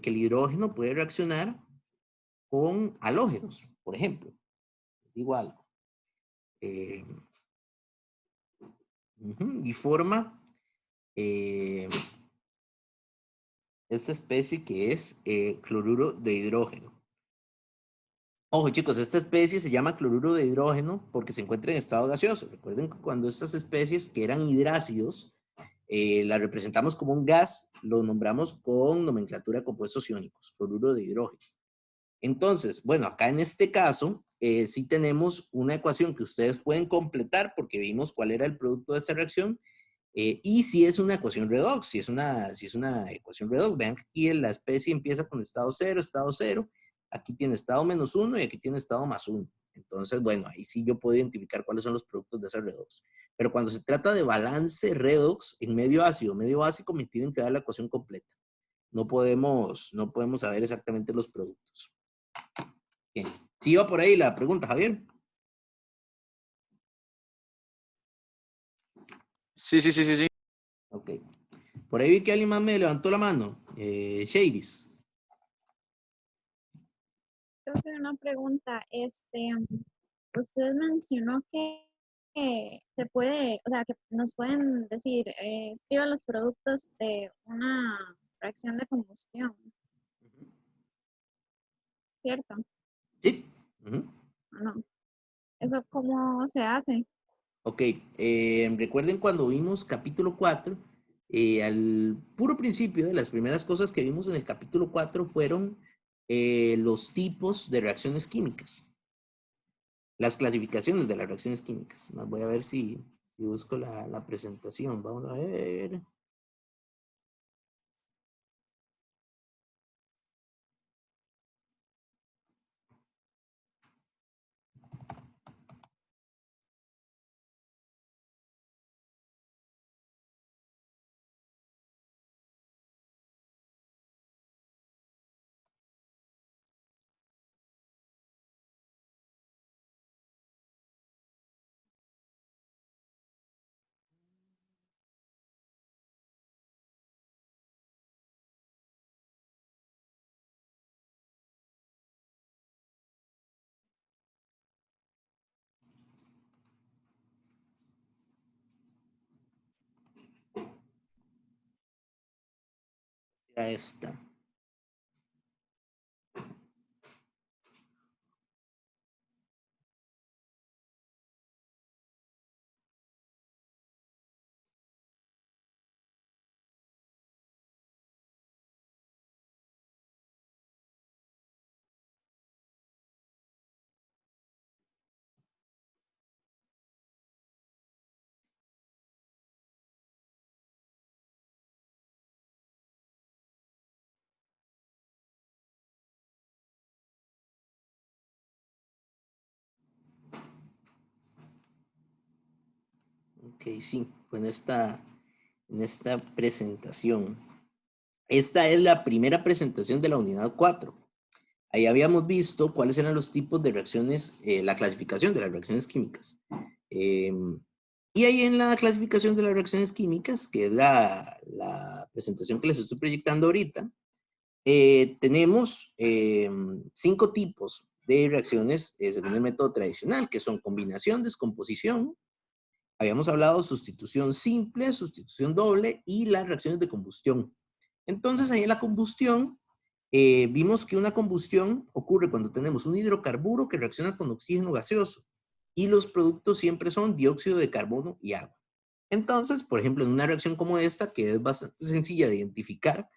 el hidrógeno puede reaccionar con halógenos, por ejemplo. Igual. Y forma esta especie que es cloruro de hidrógeno. Ojo, chicos, esta especie se llama cloruro de hidrógeno porque se encuentra en estado gaseoso. Recuerden que cuando estas especies que eran hidrácidos las representamos como un gas, lo nombramos con nomenclatura de compuestos iónicos, cloruro de hidrógeno. Entonces, bueno, acá en este caso, sí tenemos una ecuación que ustedes pueden completar porque vimos cuál era el producto de esta reacción. Y si es una ecuación redox, si es una ecuación redox, vean que aquí la especie empieza con estado 0, aquí tiene estado -1 y aquí tiene estado +1. Entonces, bueno, ahí sí yo puedo identificar cuáles son los productos de esa redox. Pero cuando se trata de balance redox en medio ácido, medio básico, me tienen que dar la ecuación completa. No podemos saber exactamente los productos. Bien. ¿Sí iba por ahí la pregunta, Javier? Sí. Ok. Por ahí vi que alguien más me levantó la mano. Shavis. Creo que una pregunta, usted mencionó que se puede, o sea, que nos pueden decir, escriba los productos de una reacción de combustión, ¿cierto? Sí. ¿O no? ¿Eso cómo se hace? Ok. Recuerden cuando vimos capítulo 4, al puro principio de las primeras cosas que vimos en el capítulo 4 fueron los tipos de reacciones químicas. Las clasificaciones de las reacciones químicas. Voy a ver si busco la presentación. Vamos a ver. Acá está. Ok, sí, fue en esta presentación. Esta es la primera presentación de la unidad 4. Ahí habíamos visto cuáles eran los tipos de reacciones, la clasificación de las reacciones químicas. Y ahí en la clasificación de las reacciones químicas, que es la presentación que les estoy proyectando ahorita, tenemos 5 tipos de reacciones según el método tradicional, que son combinación, descomposición. Habíamos hablado sustitución simple, sustitución doble y las reacciones de combustión. Entonces, ahí en la combustión, vimos que una combustión ocurre cuando tenemos un hidrocarburo que reacciona con oxígeno gaseoso y los productos siempre son dióxido de carbono y agua. Entonces, por ejemplo, en una reacción como esta, que es bastante sencilla de identificar,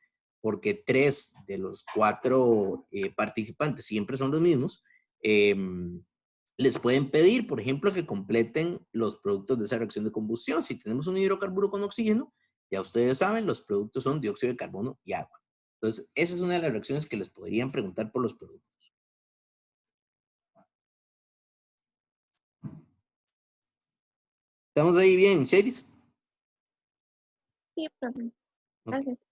porque 3 de los 4 participantes siempre son los mismos, les pueden pedir, por ejemplo, que completen los productos de esa reacción de combustión. Si tenemos un hidrocarburo con oxígeno, ya ustedes saben, los productos son dióxido de carbono y agua. Entonces, esa es una de las reacciones que les podrían preguntar por los productos. ¿Estamos ahí bien, Cheris? Sí, profe. Ok. Gracias.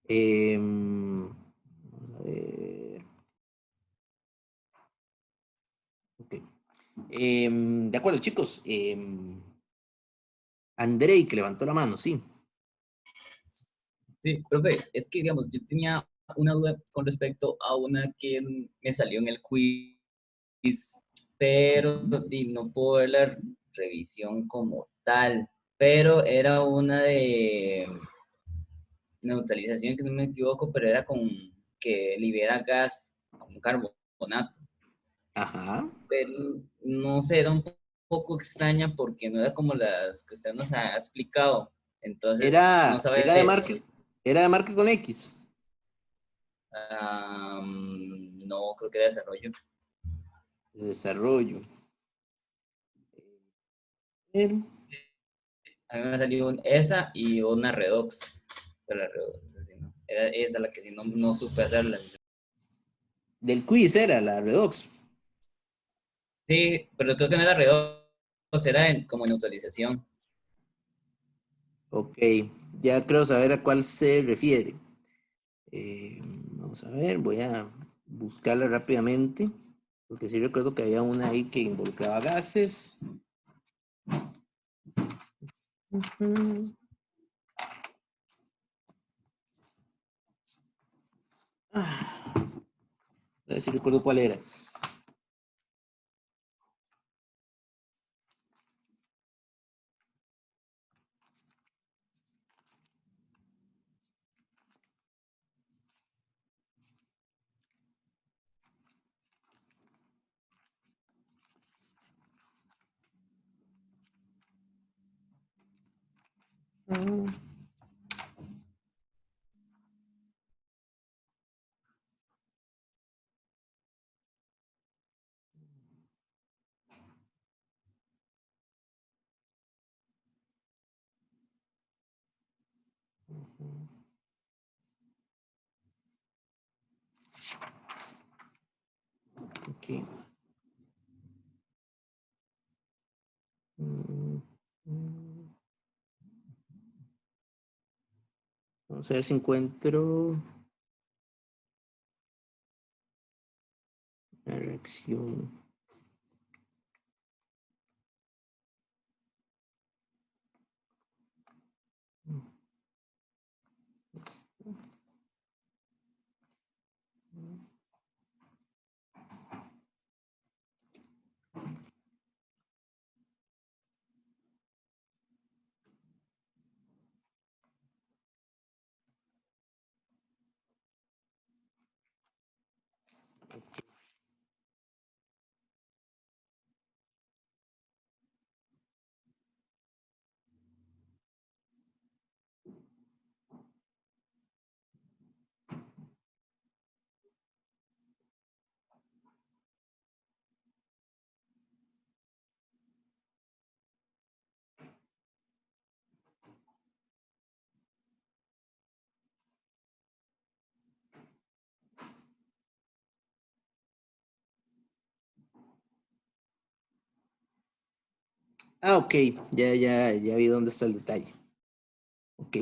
Vamos a ver. Ok. De acuerdo, chicos. Andrei, que levantó la mano, sí. Sí, profe, es que digamos, yo tenía una duda con respecto a una que me salió en el quiz, pero no puedo ver la revisión como tal, pero era una de neutralización, que no me equivoco, pero era con que libera gas, con carbonato. Ajá. Pero no sé, era un poco extraña porque no era como las que usted nos ha explicado. Entonces, no Era, sabe era de marca, era de marca con X. No, creo que era desarrollo. Desarrollo. A mí me salió esa y una Redox. Pero la Redox, sí, no. Era esa la que sí no supe hacerla. Del quiz era la Redox. Sí, pero creo que no era Redox, era como neutralización. Ok, ya creo saber a cuál se refiere. Vamos a ver, voy a buscarla rápidamente, porque sí recuerdo que había una ahí que involucraba gases. Ujú. A ver si recuerdo cuál era. Ok. Vamos a ver si encuentro la reacción. Ah, ok, ya vi dónde está el detalle. Ok.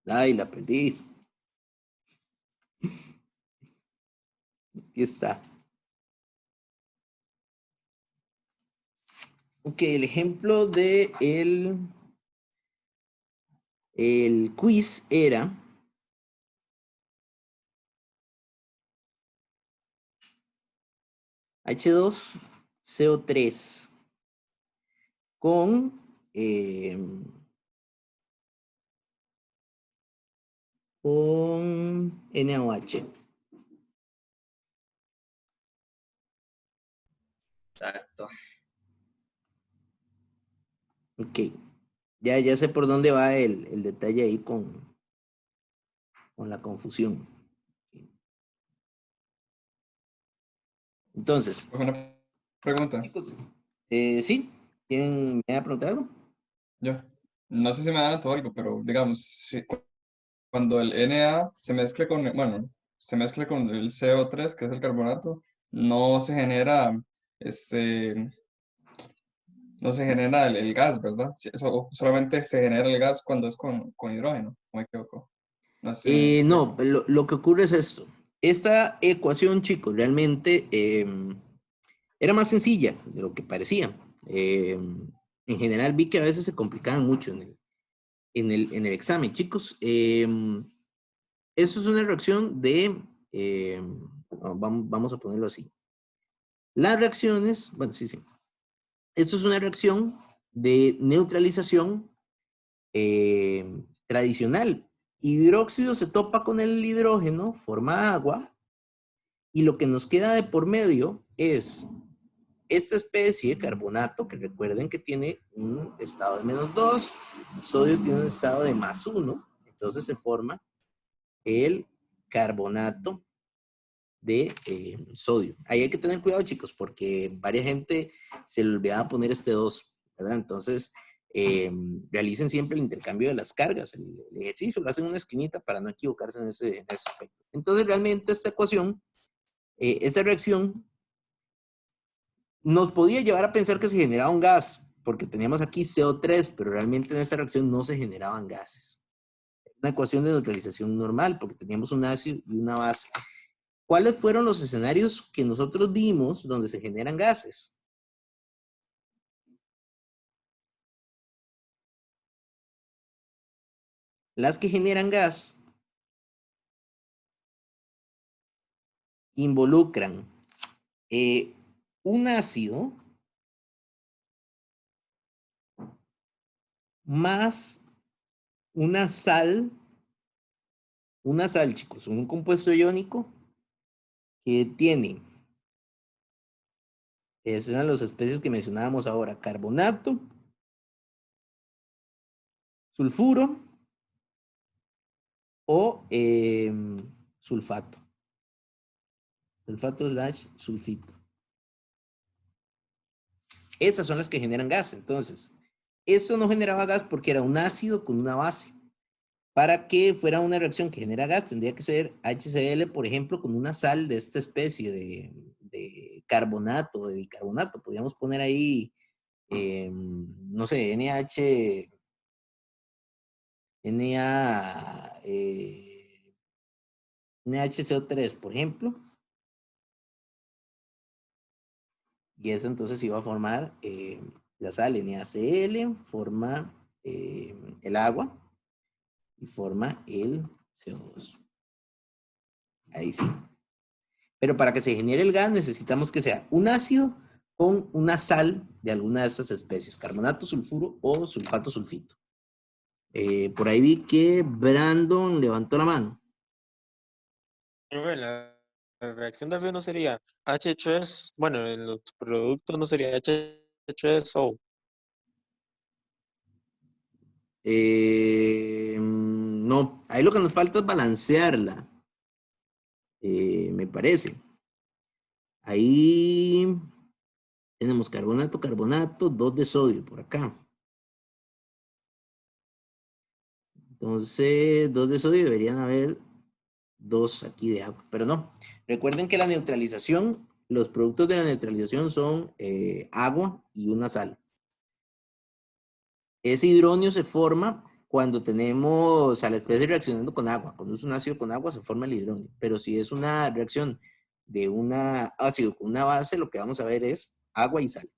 Ay, la perdí. Aquí está. Ok, el ejemplo de el quiz era H2CO3 con NaOH. Exacto. Ok, ya sé por dónde va el detalle ahí con la confusión. Entonces, Una pregunta. chicos, ¿sí? ¿Quieren me va a preguntar algo? Yo. No sé si me dan algo, pero digamos, cuando el Na se mezcla con, bueno, se mezcla con el CO3, que es el carbonato, no se genera, no se genera el gas, ¿verdad? Solamente se genera el gas cuando es con hidrógeno, ¿o me equivoco? No sé si me No, explico. lo que ocurre es esto. Esta ecuación, chicos, realmente era más sencilla de lo que parecía. En general vi que a veces se complicaban mucho en el examen, chicos. Eso es una reacción de, vamos a ponerlo así. Las reacciones, bueno, sí. Esto es una reacción de neutralización tradicional. Hidróxido se topa con el hidrógeno, forma agua, y lo que nos queda de por medio es esta especie de carbonato, que recuerden que tiene un estado de -2, sodio tiene un estado de +1, entonces se forma el carbonato de sodio. Ahí hay que tener cuidado, chicos, porque varias gente se le olvidaba poner este 2, ¿verdad? Entonces, realicen siempre el intercambio de las cargas. El ejercicio lo hacen en una esquinita para no equivocarse en ese aspecto. Entonces, realmente esta ecuación, esta reacción, nos podía llevar a pensar que se generaba un gas, porque teníamos aquí CO3, pero realmente en esta reacción no se generaban gases. Una ecuación de neutralización normal, porque teníamos un ácido y una base. ¿Cuáles fueron los escenarios que nosotros vimos donde se generan gases? Las que generan gas involucran un ácido más una sal, chicos, un compuesto iónico que tiene, es una de las especies que mencionábamos ahora, carbonato, sulfuro o sulfato. Sulfato/sulfito. Esas son las que generan gas. Entonces, eso no generaba gas porque era un ácido con una base. Para que fuera una reacción que genera gas, tendría que ser HCl, por ejemplo, con una sal de esta especie de carbonato, de bicarbonato. Podríamos poner ahí, no sé, NaHCO3, por ejemplo. Y eso entonces iba a formar la sal NaCl, forma el agua y forma el CO2. Ahí sí. Pero para que se genere el gas necesitamos que sea un ácido con una sal de alguna de estas especies, carbonato, sulfuro o sulfato, sulfito. Por ahí vi que Brandon levantó la mano. Pero la reacción de Alfeo no sería H3, bueno, en los productos no sería H3O. No, ahí lo que nos falta es balancearla, me parece. Ahí tenemos carbonato, carbonato, 2 de sodio por acá. Entonces, 2 de sodio deberían haber 2 aquí de agua, pero no. Recuerden que la neutralización, los productos de la neutralización son agua y una sal. Ese hidronio se forma cuando tenemos a la especie reaccionando con agua. Cuando es un ácido con agua se forma el hidronio. Pero si es una reacción de un ácido con una base, lo que vamos a ver es agua y sal.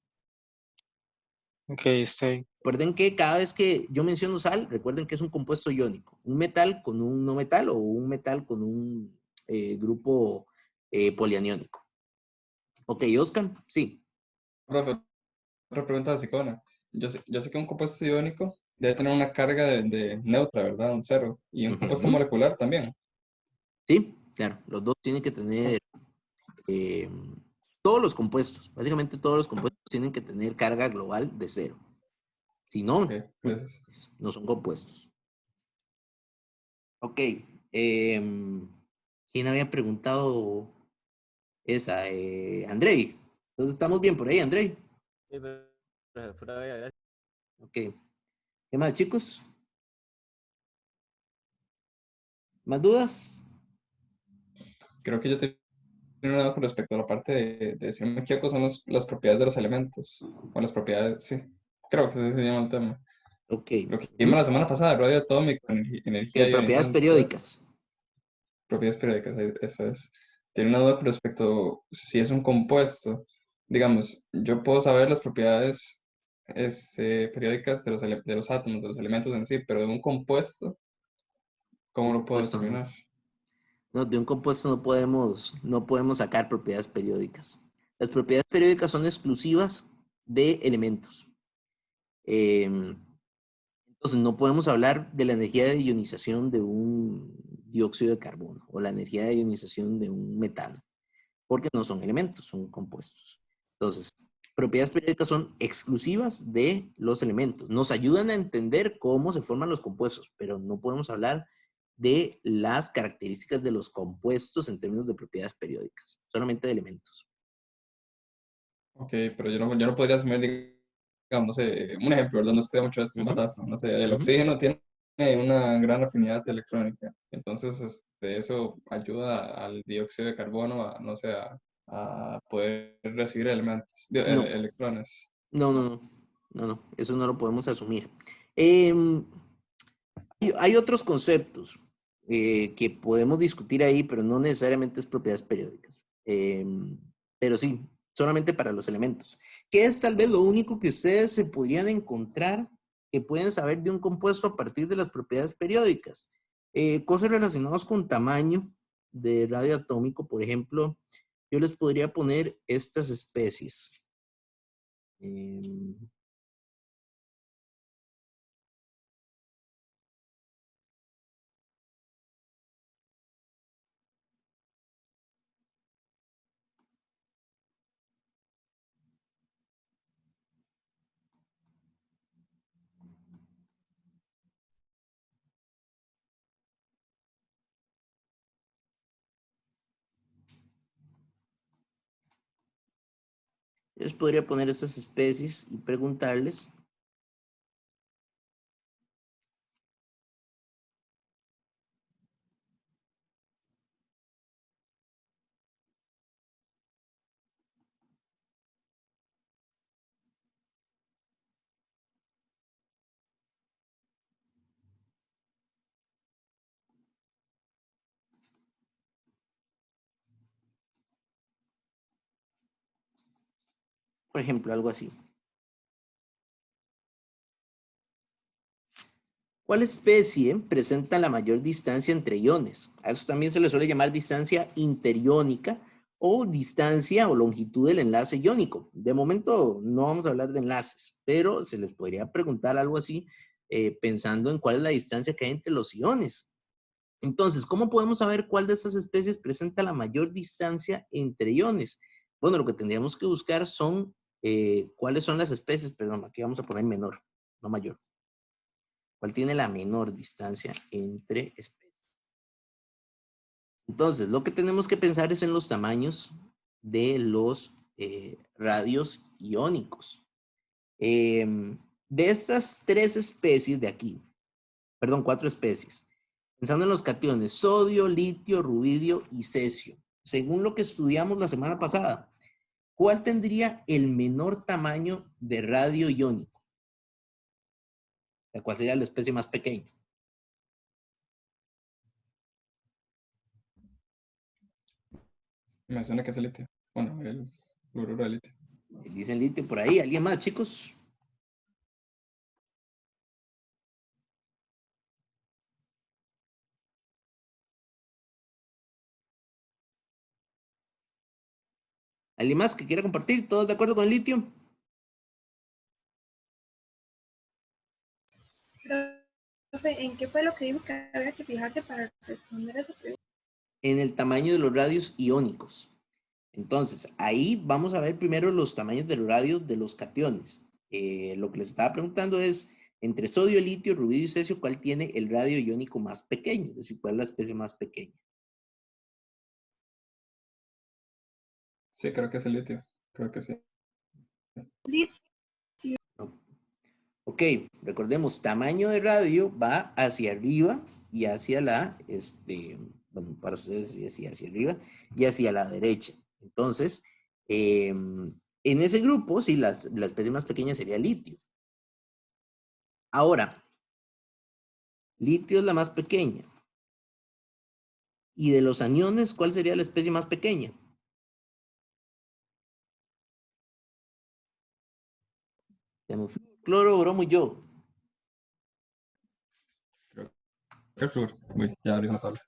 Ok, está bien. Recuerden que cada vez que yo menciono sal, recuerden que es un compuesto iónico. Un metal con un no metal o un metal con un grupo polianiónico. Ok, Oscar, sí. Profe, otra pregunta básica. Yo sé que un compuesto iónico debe tener una carga de neutra, ¿verdad? Un cero. Y un compuesto Ujú. molecular también. Sí, claro. Los dos tienen que tener todos los compuestos. Básicamente todos los compuestos tienen que tener carga global de 0. Si no, Ok, gracias. pues, no son compuestos. Ok. ¿Quién había preguntado esa? Andrei. Entonces estamos bien por ahí, Andrei. Sí, pero pura vida, gracias. Ok. ¿Qué más, chicos? ¿Más dudas? Creo que yo tenía una duda con respecto a la parte de decirme qué son las propiedades de los elementos. O las propiedades, sí. Creo que ese se llama el tema. Ok. Lo que vimos la semana pasada, radio atómico, energía Propiedades ionizante, todo eso. periódicas. Propiedades periódicas, eso es. Tiene una duda con respecto si es un compuesto. Digamos, yo puedo saber las propiedades periódicas de los átomos, de los elementos en sí, pero de un compuesto, ¿cómo lo puedo Compuesto, no. determinar? No, de un compuesto no podemos sacar propiedades periódicas. Las propiedades periódicas son exclusivas de elementos. Entonces, no podemos hablar de la energía de ionización de un dióxido de carbono o la energía de ionización de un metano, porque no son elementos, son compuestos. Entonces, propiedades periódicas son exclusivas de los elementos. Nos ayudan a entender cómo se forman los compuestos, pero no podemos hablar de las características de los compuestos en términos de propiedades periódicas, solamente de elementos. Ok, pero yo no podría asumir, digamos, no sé, un ejemplo, ¿verdad? No estudio mucho esto, un batazo. No sé, el oxígeno tiene una gran afinidad electrónica. Entonces, eso ayuda al dióxido de carbono a, no sé, a poder recibir elementos, No. electrones. No, eso no lo podemos asumir. Hay otros conceptos que podemos discutir ahí, pero no necesariamente es propiedades periódicas. Pero sí, solamente para los elementos. ¿Qué es tal vez lo único que ustedes se podrían encontrar que pueden saber de un compuesto a partir de las propiedades periódicas? Cosas relacionadas con tamaño de radio atómico, por ejemplo, yo les podría poner estas especies. Yo les podría poner estas especies y preguntarles. Por ejemplo, algo así. ¿Cuál especie presenta la mayor distancia entre iones? A eso también se le suele llamar distancia interiónica o distancia o longitud del enlace iónico. De momento no vamos a hablar de enlaces, pero se les podría preguntar algo así pensando en cuál es la distancia que hay entre los iones. Entonces, ¿cómo podemos saber cuál de estas especies presenta la mayor distancia entre iones? Bueno, lo que tendríamos que buscar son cuáles son las especies, perdón, aquí vamos a poner menor, no mayor. ¿Cuál tiene la menor distancia entre especies? Entonces, lo que tenemos que pensar es en los tamaños de los radios iónicos. De estas 3 especies de aquí, perdón, 4 especies, pensando en los cationes, sodio, litio, rubidio y cesio, según lo que estudiamos la semana pasada, ¿cuál tendría el menor tamaño de radio iónico? ¿Cuál sería la especie más pequeña? Me suena que es el litio. Bueno, el fluoruro de litio. Dicen litio por ahí. ¿Alguien más, chicos? ¿Alguien más que quiera compartir? ¿Todos de acuerdo con el litio? Profe, ¿en qué fue lo que dijo que había que fijarse para responder a esa pregunta? En el tamaño de los radios iónicos. Entonces, ahí vamos a ver primero los tamaños de los radios de los cationes. Lo que les estaba preguntando es, entre sodio, litio, rubidio y cesio, ¿cuál tiene el radio iónico más pequeño? Es decir, ¿cuál es la especie más pequeña? Sí, creo que es el litio. Creo que sí. Ok, recordemos, tamaño de radio va hacia arriba y hacia la, bueno, para ustedes hacia arriba y hacia la derecha. Entonces, en ese grupo, sí, la especie más pequeña sería litio. Ahora, litio es la más pequeña. Y de los aniones, ¿cuál sería la especie más pequeña? Tenemos cloro, bromo y yodo. Creo que el flúor. Uy, ya abrí una tabla.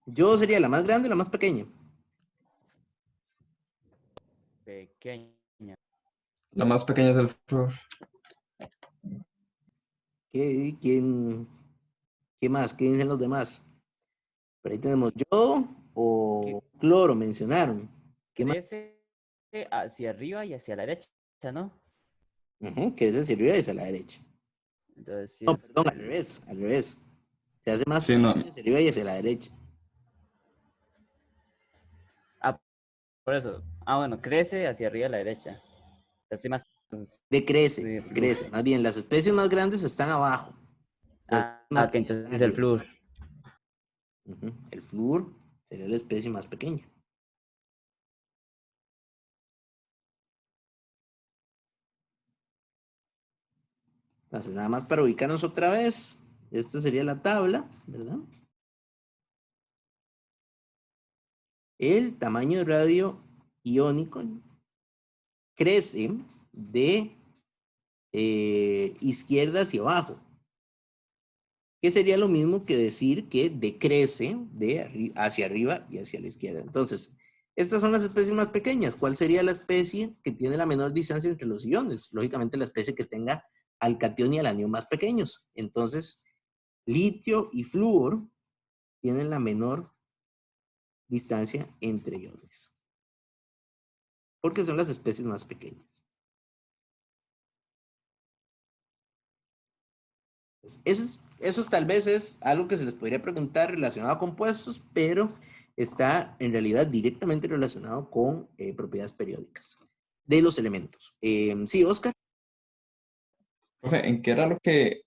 Yodo sería la más grande o la más pequeña. Pequeña. La más pequeña es el flúor. ¿Qué más? ¿Qué dicen los demás? Por ahí tenemos yodo o cloro, mencionaron. ¿Qué más? Crece hacia arriba y hacia la derecha, ¿no? Crece hacia arriba y hacia la derecha. Entonces, sí, No, perdón, al revés, al revés. Se hace más Sí, no. hacia arriba y hacia la derecha. por eso. Ah, bueno, crece hacia arriba a la derecha. Así más. Decrece, Sí, crece. Más bien, las especies más grandes están abajo. Ok, entonces es el flúor. El flúor sería la especie más pequeña. Entonces, nada más para ubicarnos otra vez, esta sería la tabla, ¿verdad? El tamaño de radio iónico crece de izquierda hacia abajo, que sería lo mismo que decir que decrece de hacia arriba y hacia la izquierda. Entonces, estas son las especies más pequeñas. ¿Cuál sería la especie que tiene la menor distancia entre los iones? Lógicamente, la especie que tenga al catión y al anión más pequeños. Entonces, litio y flúor tienen la menor distancia entre iones, porque son las especies más pequeñas. Eso tal vez es algo que se les podría preguntar relacionado a compuestos, pero está en realidad directamente relacionado con propiedades periódicas de los elementos. Sí, Oscar. Profe, ¿en qué era lo que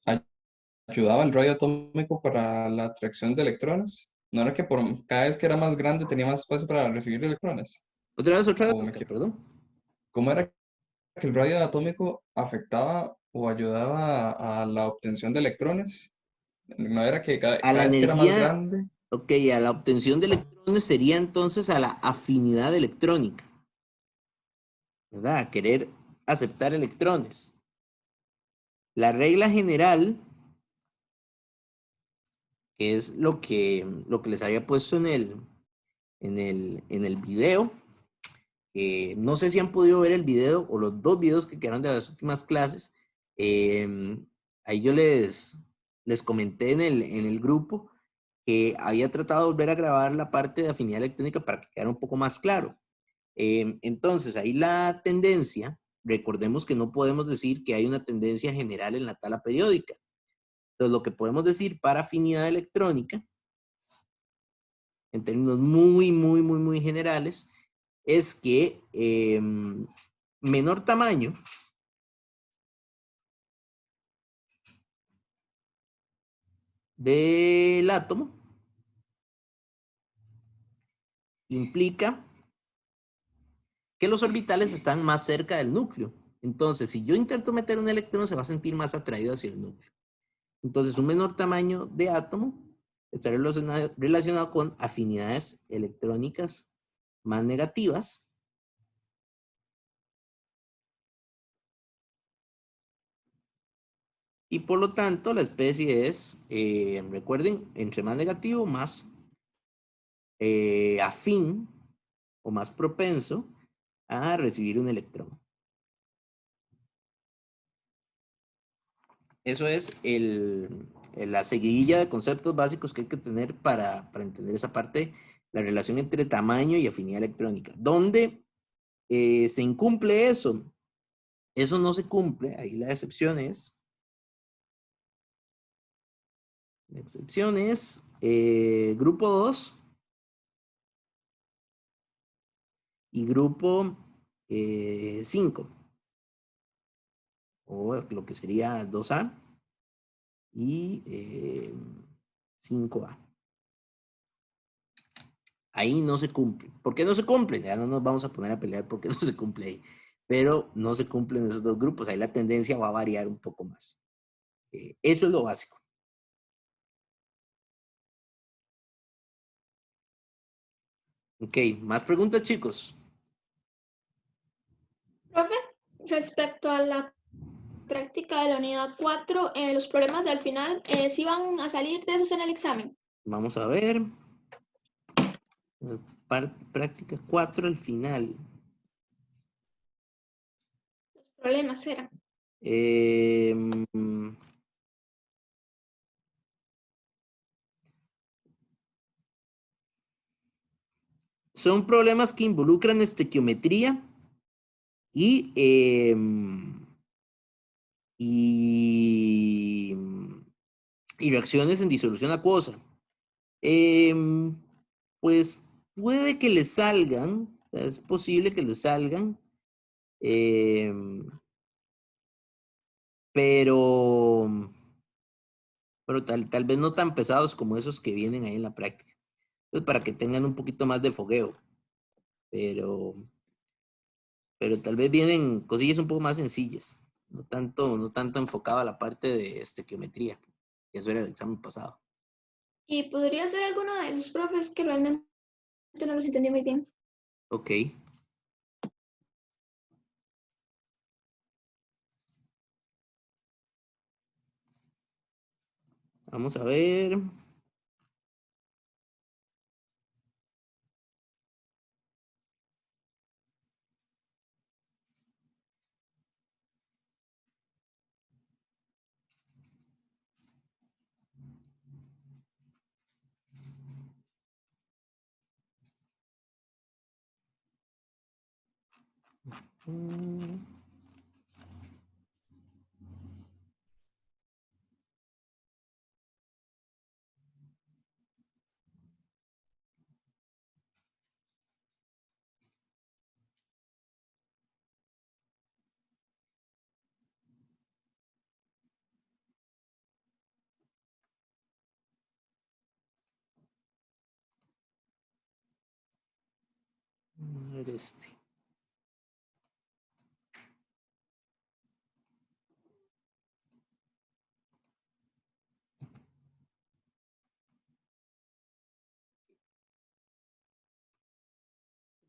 ayudaba el radio atómico para la atracción de electrones? ¿No era que por cada vez que era más grande tenía más espacio para recibir electrones? Otra vez, Oscar, perdón. ¿Cómo era que el radio atómico afectaba o ayudaba a la obtención de electrones? ¿No era que cada vez que era más grande? Ok, a la obtención de electrones sería entonces a la afinidad electrónica, ¿verdad? A querer aceptar electrones. La regla general, que es lo que les había puesto en el video, no sé si han podido ver el video o los 2 videos que quedaron de las últimas clases. ahí yo les comenté en el grupo que había tratado de volver a grabar la parte de afinidad electrónica para que quedara un poco más claro. Entonces, ahí la tendencia, recordemos que no podemos decir que hay una tendencia general en la tabla periódica. Entonces, lo que podemos decir para afinidad electrónica, en términos muy generales, es que menor tamaño del átomo implica que los orbitales están más cerca del núcleo. Entonces, si yo intento meter un electrón, se va a sentir más atraído hacia el núcleo. Entonces, un menor tamaño de átomo está relacionado con afinidades electrónicas más negativas. Y por lo tanto, la especie es, recuerden, entre más negativo, más afín o más propenso a recibir un electrón. Eso es la seguidilla de conceptos básicos que hay que tener para entender esa parte, la relación entre tamaño y afinidad electrónica. ¿Dónde se incumple eso? Eso no se cumple, ahí la excepción es grupo 2 y grupo 5, o lo que sería 2A y 5A. Ahí no se cumple. ¿Por qué no se cumple? Ya no nos vamos a poner a pelear porque no se cumple ahí. Pero no se cumplen esos dos grupos. Ahí la tendencia va a variar un poco más. Eso es lo básico. Ok, ¿más preguntas, chicos? Profe, respecto a la práctica de la unidad 4, los problemas del final, ¿sí van a salir de esos en el examen? Vamos a ver. Práctica 4 al final. Los problemas eran. Son problemas que involucran estequiometría y reacciones en disolución acuosa. Pues puede que les salgan, es posible que les salgan, pero tal vez no tan pesados como esos que vienen ahí en la práctica. Entonces, para que tengan un poquito más de fogueo, pero tal vez vienen cosillas un poco más sencillas, no tanto enfocado a la parte de estequiometría, que eso era el examen pasado. ¿Y podría ser alguno de los profes que realmente no los entendí muy bien? Ok. Vamos a ver. A ver este.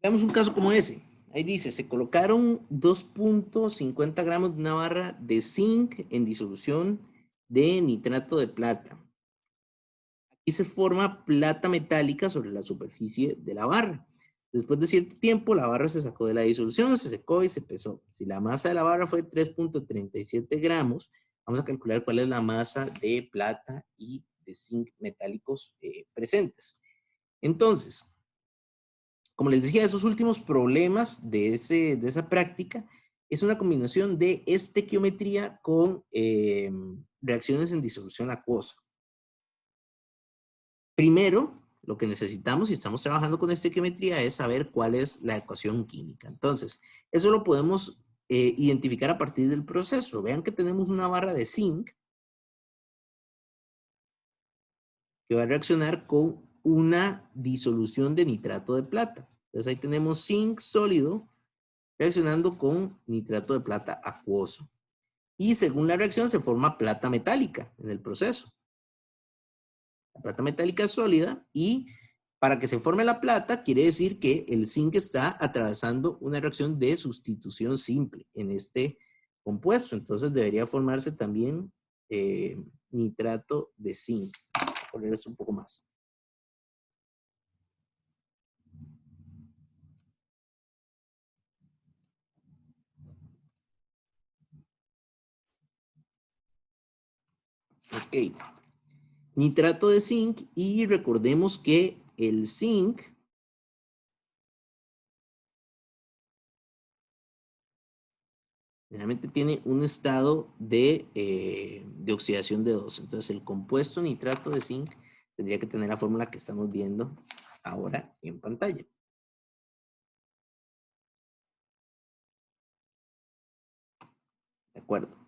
Veamos un caso como ese. Ahí dice, se colocaron 2.50 gramos de una barra de zinc en disolución de nitrato de plata. Aquí se forma plata metálica sobre la superficie de la barra. Después de cierto tiempo, la barra se sacó de la disolución, se secó y se pesó. Si la masa de la barra fue 3.37 gramos, vamos a calcular cuál es la masa de plata y de zinc metálicos presentes. Entonces, como les decía, esos últimos problemas de esa práctica es una combinación de estequiometría con reacciones en disolución acuosa. Primero, lo que necesitamos, si estamos trabajando con estequiometría, es saber cuál es la ecuación química. Entonces, eso lo podemos identificar a partir del proceso. Vean que tenemos una barra de zinc que va a reaccionar con una disolución de nitrato de plata. Entonces ahí tenemos zinc sólido reaccionando con nitrato de plata acuoso. Y según la reacción se forma plata metálica en el proceso. La plata metálica es sólida y para que se forme la plata quiere decir que el zinc está atravesando una reacción de sustitución simple en este compuesto. Entonces debería formarse también nitrato de zinc. Voy a poner esto un poco más. Ok. Nitrato de zinc y recordemos que el zinc generalmente tiene un estado de oxidación de 2. Entonces el compuesto nitrato de zinc tendría que tener la fórmula que estamos viendo ahora en pantalla. De acuerdo.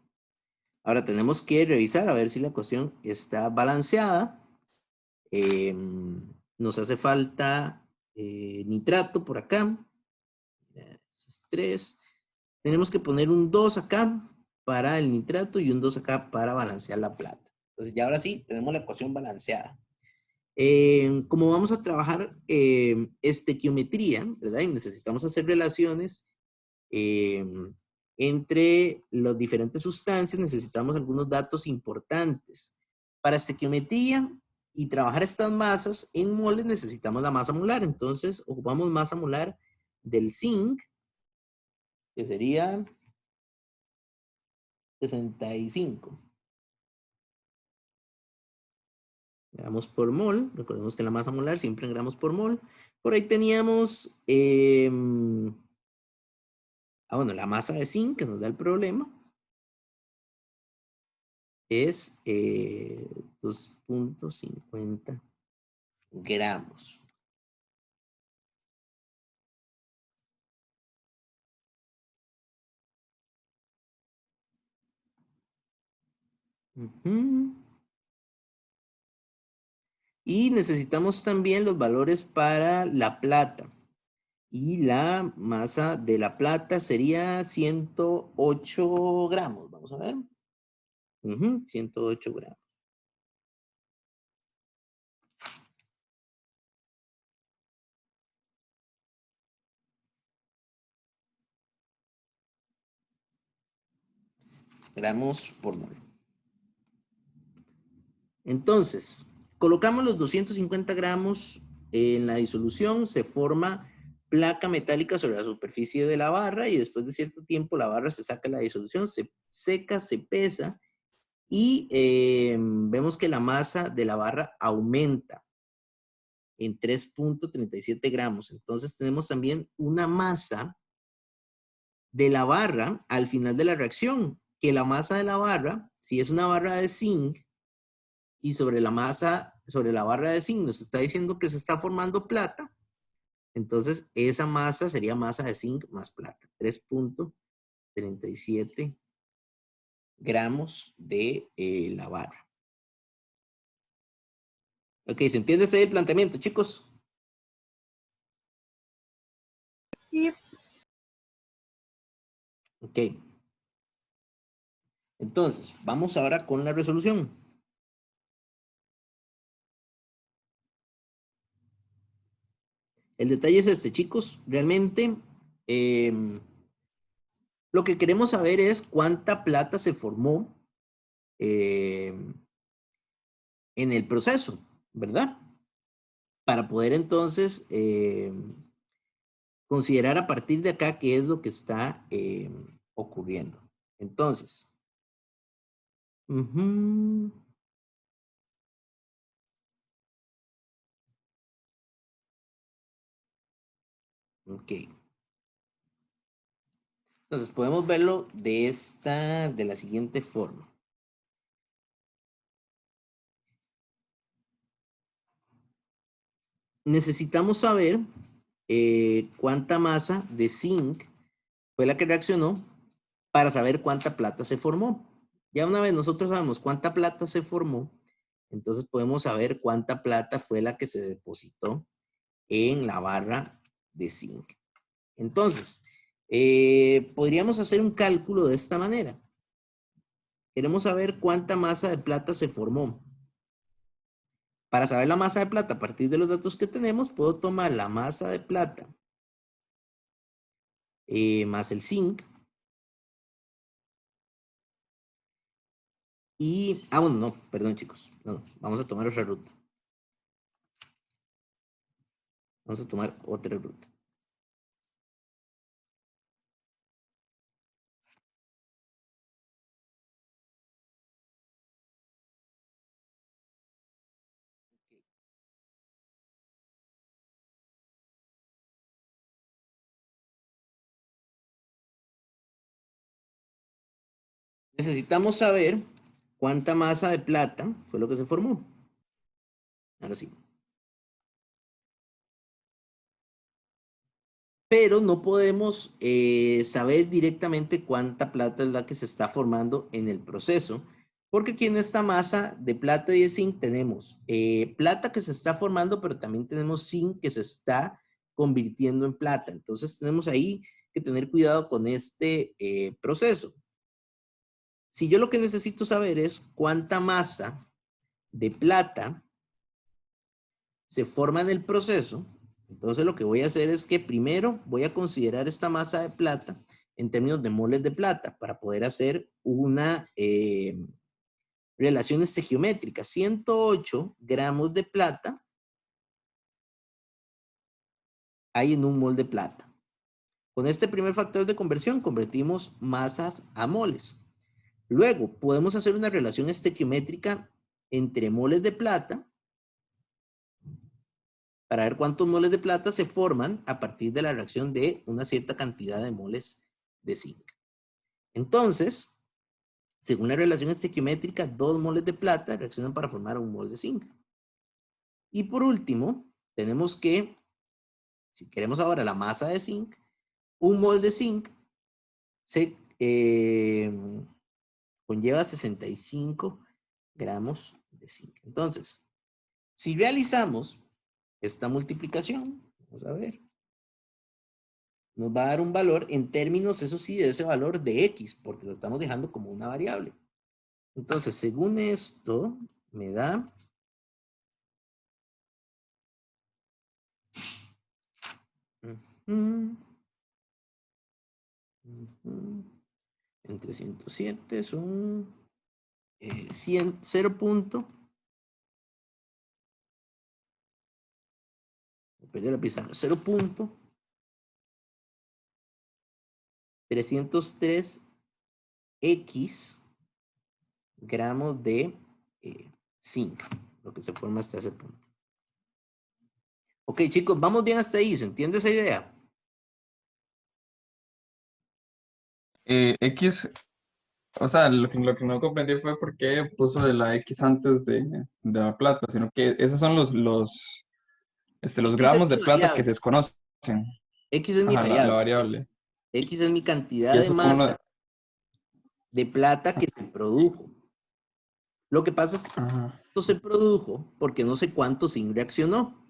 Ahora tenemos que revisar a ver si la ecuación está balanceada. Nos hace falta nitrato por acá. Ese es 3. Tenemos que poner un 2 acá para el nitrato y un 2 acá para balancear la plata. Entonces ya ahora sí tenemos la ecuación balanceada. Como vamos a trabajar estequiometría, ¿verdad? Y necesitamos hacer relaciones entre las diferentes sustancias, necesitamos algunos datos importantes. Para estequiometría y trabajar estas masas en moles necesitamos la masa molar. Entonces ocupamos masa molar del zinc, que sería 65 gramos por mol. Recordemos que la masa molar siempre en gramos por mol. Por ahí teníamos bueno, la masa de zinc que nos da el problema es 2.50 gramos. Y necesitamos también los valores para la plata. Y la masa de la plata sería 108 gramos. Vamos a ver. 108 gramos. Gramos por mol. Entonces, colocamos los 250 gramos en la disolución, se forma placa metálica sobre la superficie de la barra y después de cierto tiempo la barra se saca de la disolución, se seca, se pesa y vemos que la masa de la barra aumenta en 3.37 gramos. Entonces tenemos también una masa de la barra al final de la reacción, que la masa de la barra, si es una barra de zinc, y sobre la masa, sobre la barra de zinc nos está diciendo que se está formando plata, entonces esa masa sería masa de zinc más plata, 3.37 gramos de la barra. Ok, ¿se entiende ese planteamiento, chicos? Sí. Ok. Entonces, vamos ahora con la resolución. El detalle es este, chicos. Realmente, lo que queremos saber es cuánta plata se formó en el proceso, ¿verdad? Para poder entonces considerar a partir de acá qué es lo que está ocurriendo. Entonces, Ujú. Ok. Entonces podemos verlo de la siguiente forma. Necesitamos saber cuánta masa de zinc fue la que reaccionó para saber cuánta plata se formó. Ya una vez nosotros sabemos cuánta plata se formó, entonces podemos saber cuánta plata fue la que se depositó en la barra de zinc. Entonces, podríamos hacer un cálculo de esta manera. Queremos saber cuánta masa de plata se formó. Para saber la masa de plata a partir de los datos que tenemos, puedo tomar la masa de plata más el zinc. Y, bueno, no, perdón chicos. No, vamos a tomar otra ruta. Vamos a tomar otra ruta. Necesitamos saber cuánta masa de plata fue lo que se formó. Ahora sí. Pero no podemos saber directamente cuánta plata es la que se está formando en el proceso, porque aquí en esta masa de plata y de zinc tenemos plata que se está formando, pero también tenemos zinc que se está convirtiendo en plata. Entonces tenemos ahí que tener cuidado con este proceso. Si yo lo que necesito saber es cuánta masa de plata se forma en el proceso, entonces lo que voy a hacer es que primero voy a considerar esta masa de plata en términos de moles de plata para poder hacer una relación estequiométrica. 108 gramos de plata hay en un mol de plata. Con este primer factor de conversión convertimos masas a moles. Luego podemos hacer una relación estequiométrica entre moles de plata para ver cuántos moles de plata se forman a partir de la reacción de una cierta cantidad de moles de zinc. Entonces, según la relación estequiométrica, 2 moles de plata reaccionan para formar 1 mol de zinc. Y por último, tenemos que, si queremos ahora la masa de zinc, 1 mol de zinc se conlleva 65 gramos de zinc. Entonces, si realizamos esta multiplicación, vamos a ver, nos va a dar un valor en términos, eso sí, de ese valor de X, porque lo estamos dejando como una variable. Entonces, según esto, me da entre 107 son 100, 0. Perdí la pizarra, 0.303 X gramos de zinc, lo que se forma hasta ese punto. Ok, chicos, vamos bien hasta ahí, ¿se entiende esa idea? X, o sea, lo que no comprendí fue por qué puso de la X antes de la plata, sino que esos son los gramos de plata que se desconocen. X es mi Ajá, variable. la variable. X es mi cantidad ¿Y de eso cómo masa de plata que se produjo. Lo que pasa es que esto se produjo porque no sé cuánto zinc reaccionó.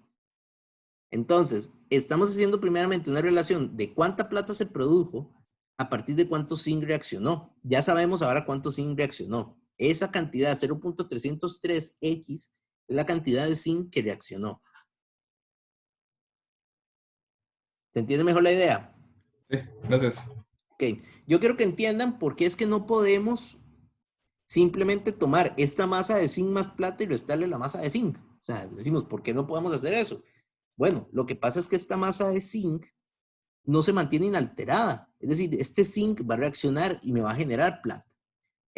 Entonces, estamos haciendo primeramente una relación de cuánta plata se produjo a partir de cuánto zinc reaccionó. Ya sabemos ahora cuánto zinc reaccionó. Esa cantidad, 0.303X, es la cantidad de zinc que reaccionó. ¿Se entiende mejor la idea? Sí, gracias. Ok, yo quiero que entiendan por qué es que no podemos simplemente tomar esta masa de zinc más plata y restarle la masa de zinc. O sea, decimos, ¿por qué no podemos hacer eso? Bueno, lo que pasa es que esta masa de zinc no se mantiene inalterada. Es decir, este zinc va a reaccionar y me va a generar plata.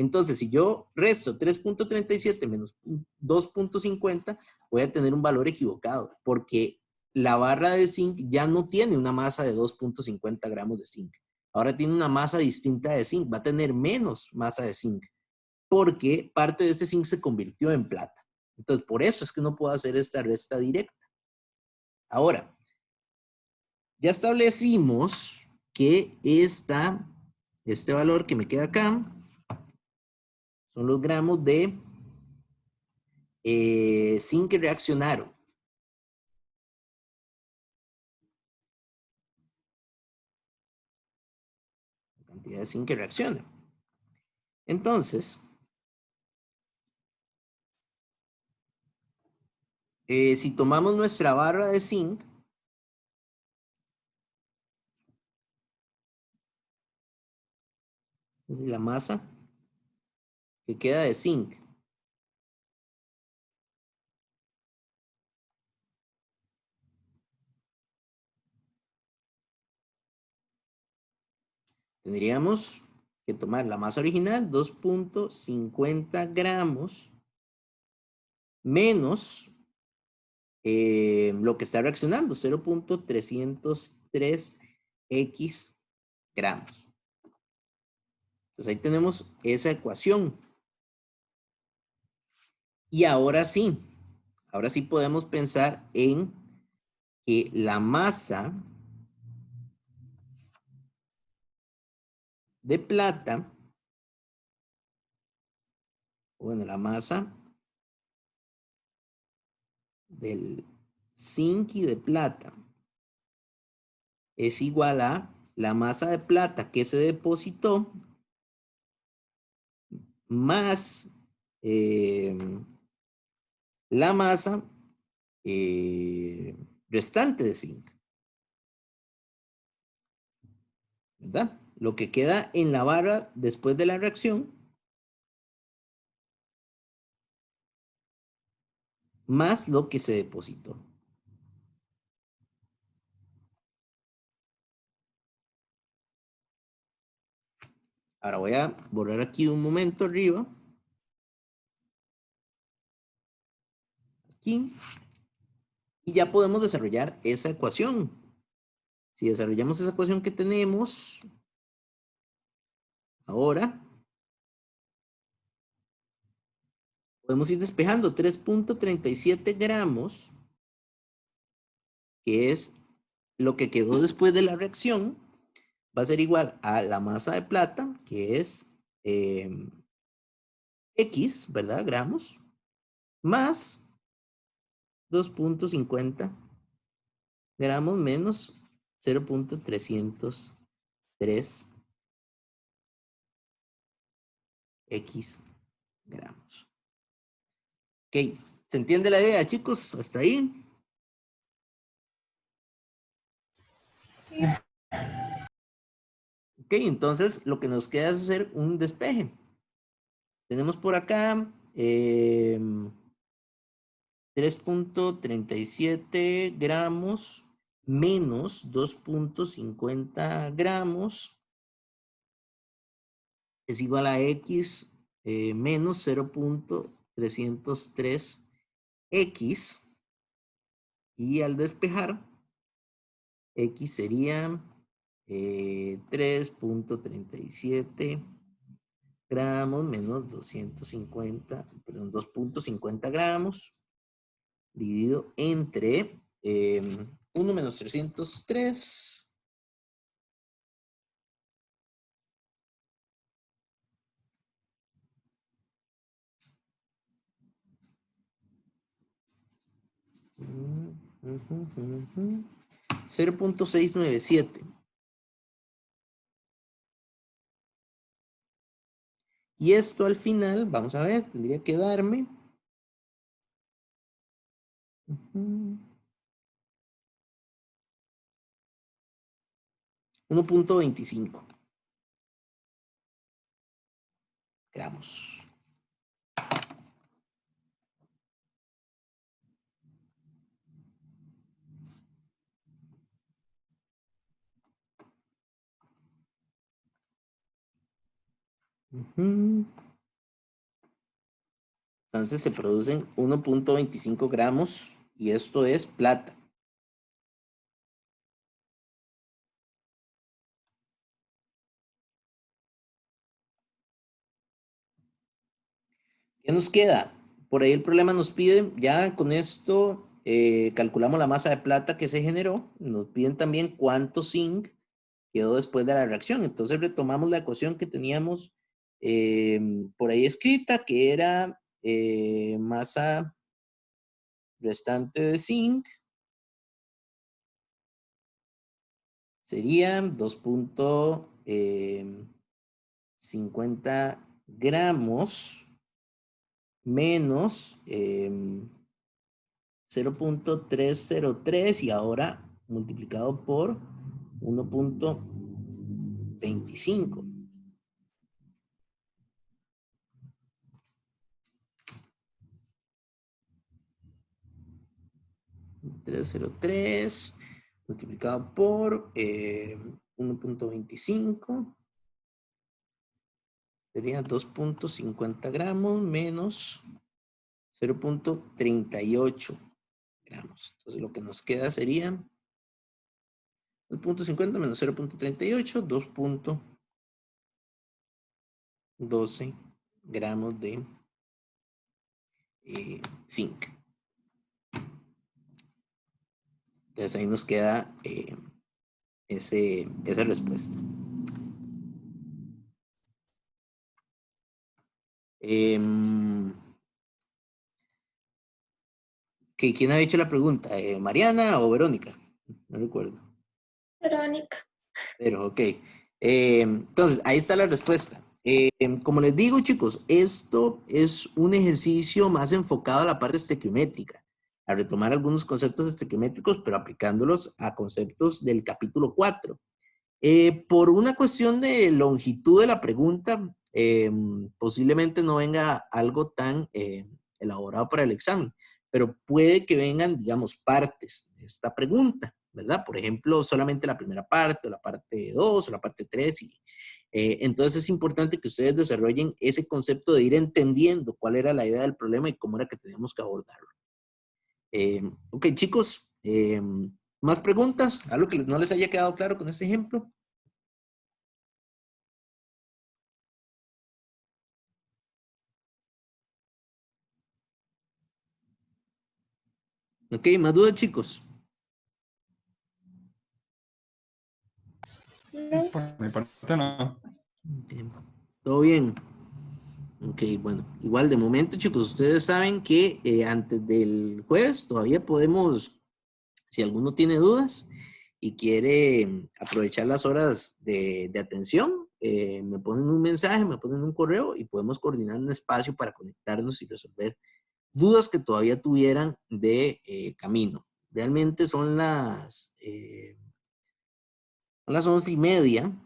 Entonces, si yo resto 3.37 menos 2.50, voy a tener un valor equivocado, porque la barra de zinc ya no tiene una masa de 2.50 gramos de zinc. Ahora tiene una masa distinta de zinc, va a tener menos masa de zinc, porque parte de ese zinc se convirtió en plata. Entonces, por eso es que no puedo hacer esta resta directa. Ahora, ya establecimos que este valor que me queda acá son los gramos de zinc que reaccionaron. La cantidad de zinc que reacciona. Entonces, si tomamos nuestra barra de zinc, la masa que queda de zinc tendríamos que tomar la masa original, 2.50 gramos, menos lo que está reaccionando, 0.303 X gramos. Entonces ahí tenemos esa ecuación. Y ahora sí podemos pensar en que la masa de plata, bueno, la masa del zinc y de plata es igual a la masa de plata que se depositó más la masa restante de zinc, ¿verdad? Lo que queda en la barra después de la reacción más lo que se depositó. Ahora voy a borrar aquí un momento arriba. Aquí. Y ya podemos desarrollar esa ecuación. Si desarrollamos esa ecuación que tenemos ahora, podemos ir despejando 3.37 gramos, que es lo que quedó después de la reacción, va a ser igual a la masa de plata, que es X, ¿verdad? Gramos, más 2.50 gramos menos 0.303 X gramos. Ok, ¿se entiende la idea, chicos? ¿Hasta ahí? Sí. Ok, entonces lo que nos queda es hacer un despeje. Tenemos por acá 3.37 gramos menos 2.50 gramos es igual a X menos 0.303 X, y al despejar X sería 3.37 gramos menos 2.50 gramos dividido entre 1 menos 303 0.697. Y esto al final, vamos a ver, tendría que darme 1.25 gramos. Entonces se producen 1.25 gramos y esto es plata. ¿Qué nos queda? Por ahí el problema nos pide, ya con esto calculamos la masa de plata que se generó. Nos piden también cuánto zinc quedó después de la reacción. Entonces retomamos la ecuación que teníamos por ahí escrita, que era masa restante de zinc. Sería 2.50 gramos menos 0.303 y ahora multiplicado por 1.25. .303 multiplicado por 1.25 sería 2.50 gramos menos 0.38 gramos. Entonces lo que nos queda sería 2.50 menos 0.38, 2.12 gramos de zinc. Entonces ahí nos queda esa respuesta. ¿Quién ha hecho la pregunta? ¿Mariana o Verónica? No recuerdo. Verónica. Pero, ok. Entonces, ahí está la respuesta. Como les digo, chicos, esto es un ejercicio más enfocado a la parte estequiométrica, a retomar algunos conceptos estequiométricos, pero aplicándolos a conceptos del capítulo 4. Por una cuestión de longitud de la pregunta, posiblemente no venga algo tan elaborado para el examen, pero puede que vengan, digamos, partes de esta pregunta, ¿verdad? Por ejemplo, solamente la primera parte, o la parte 2, o la parte 3. Entonces es importante que ustedes desarrollen ese concepto de ir entendiendo cuál era la idea del problema y cómo era que teníamos que abordarlo. Ok, chicos, ¿más preguntas? ¿Algo que no les haya quedado claro con este ejemplo? Ok, ¿más dudas, chicos? Por mi parte no. ¿Todo bien? Ok, bueno. Igual de momento, chicos, ustedes saben que antes del jueves todavía podemos, si alguno tiene dudas y quiere aprovechar las horas de atención, me ponen un mensaje, me ponen un correo y podemos coordinar un espacio para conectarnos y resolver dudas que todavía tuvieran de camino. Realmente son las 11:30.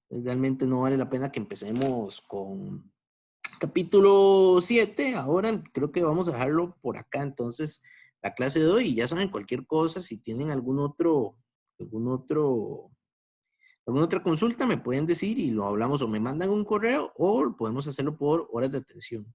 Realmente no vale la pena que empecemos con capítulo 7. Ahora creo que vamos a dejarlo por acá. Entonces, la clase de hoy, y ya saben, cualquier cosa, si tienen alguna otra consulta, me pueden decir y lo hablamos o me mandan un correo o podemos hacerlo por horas de atención.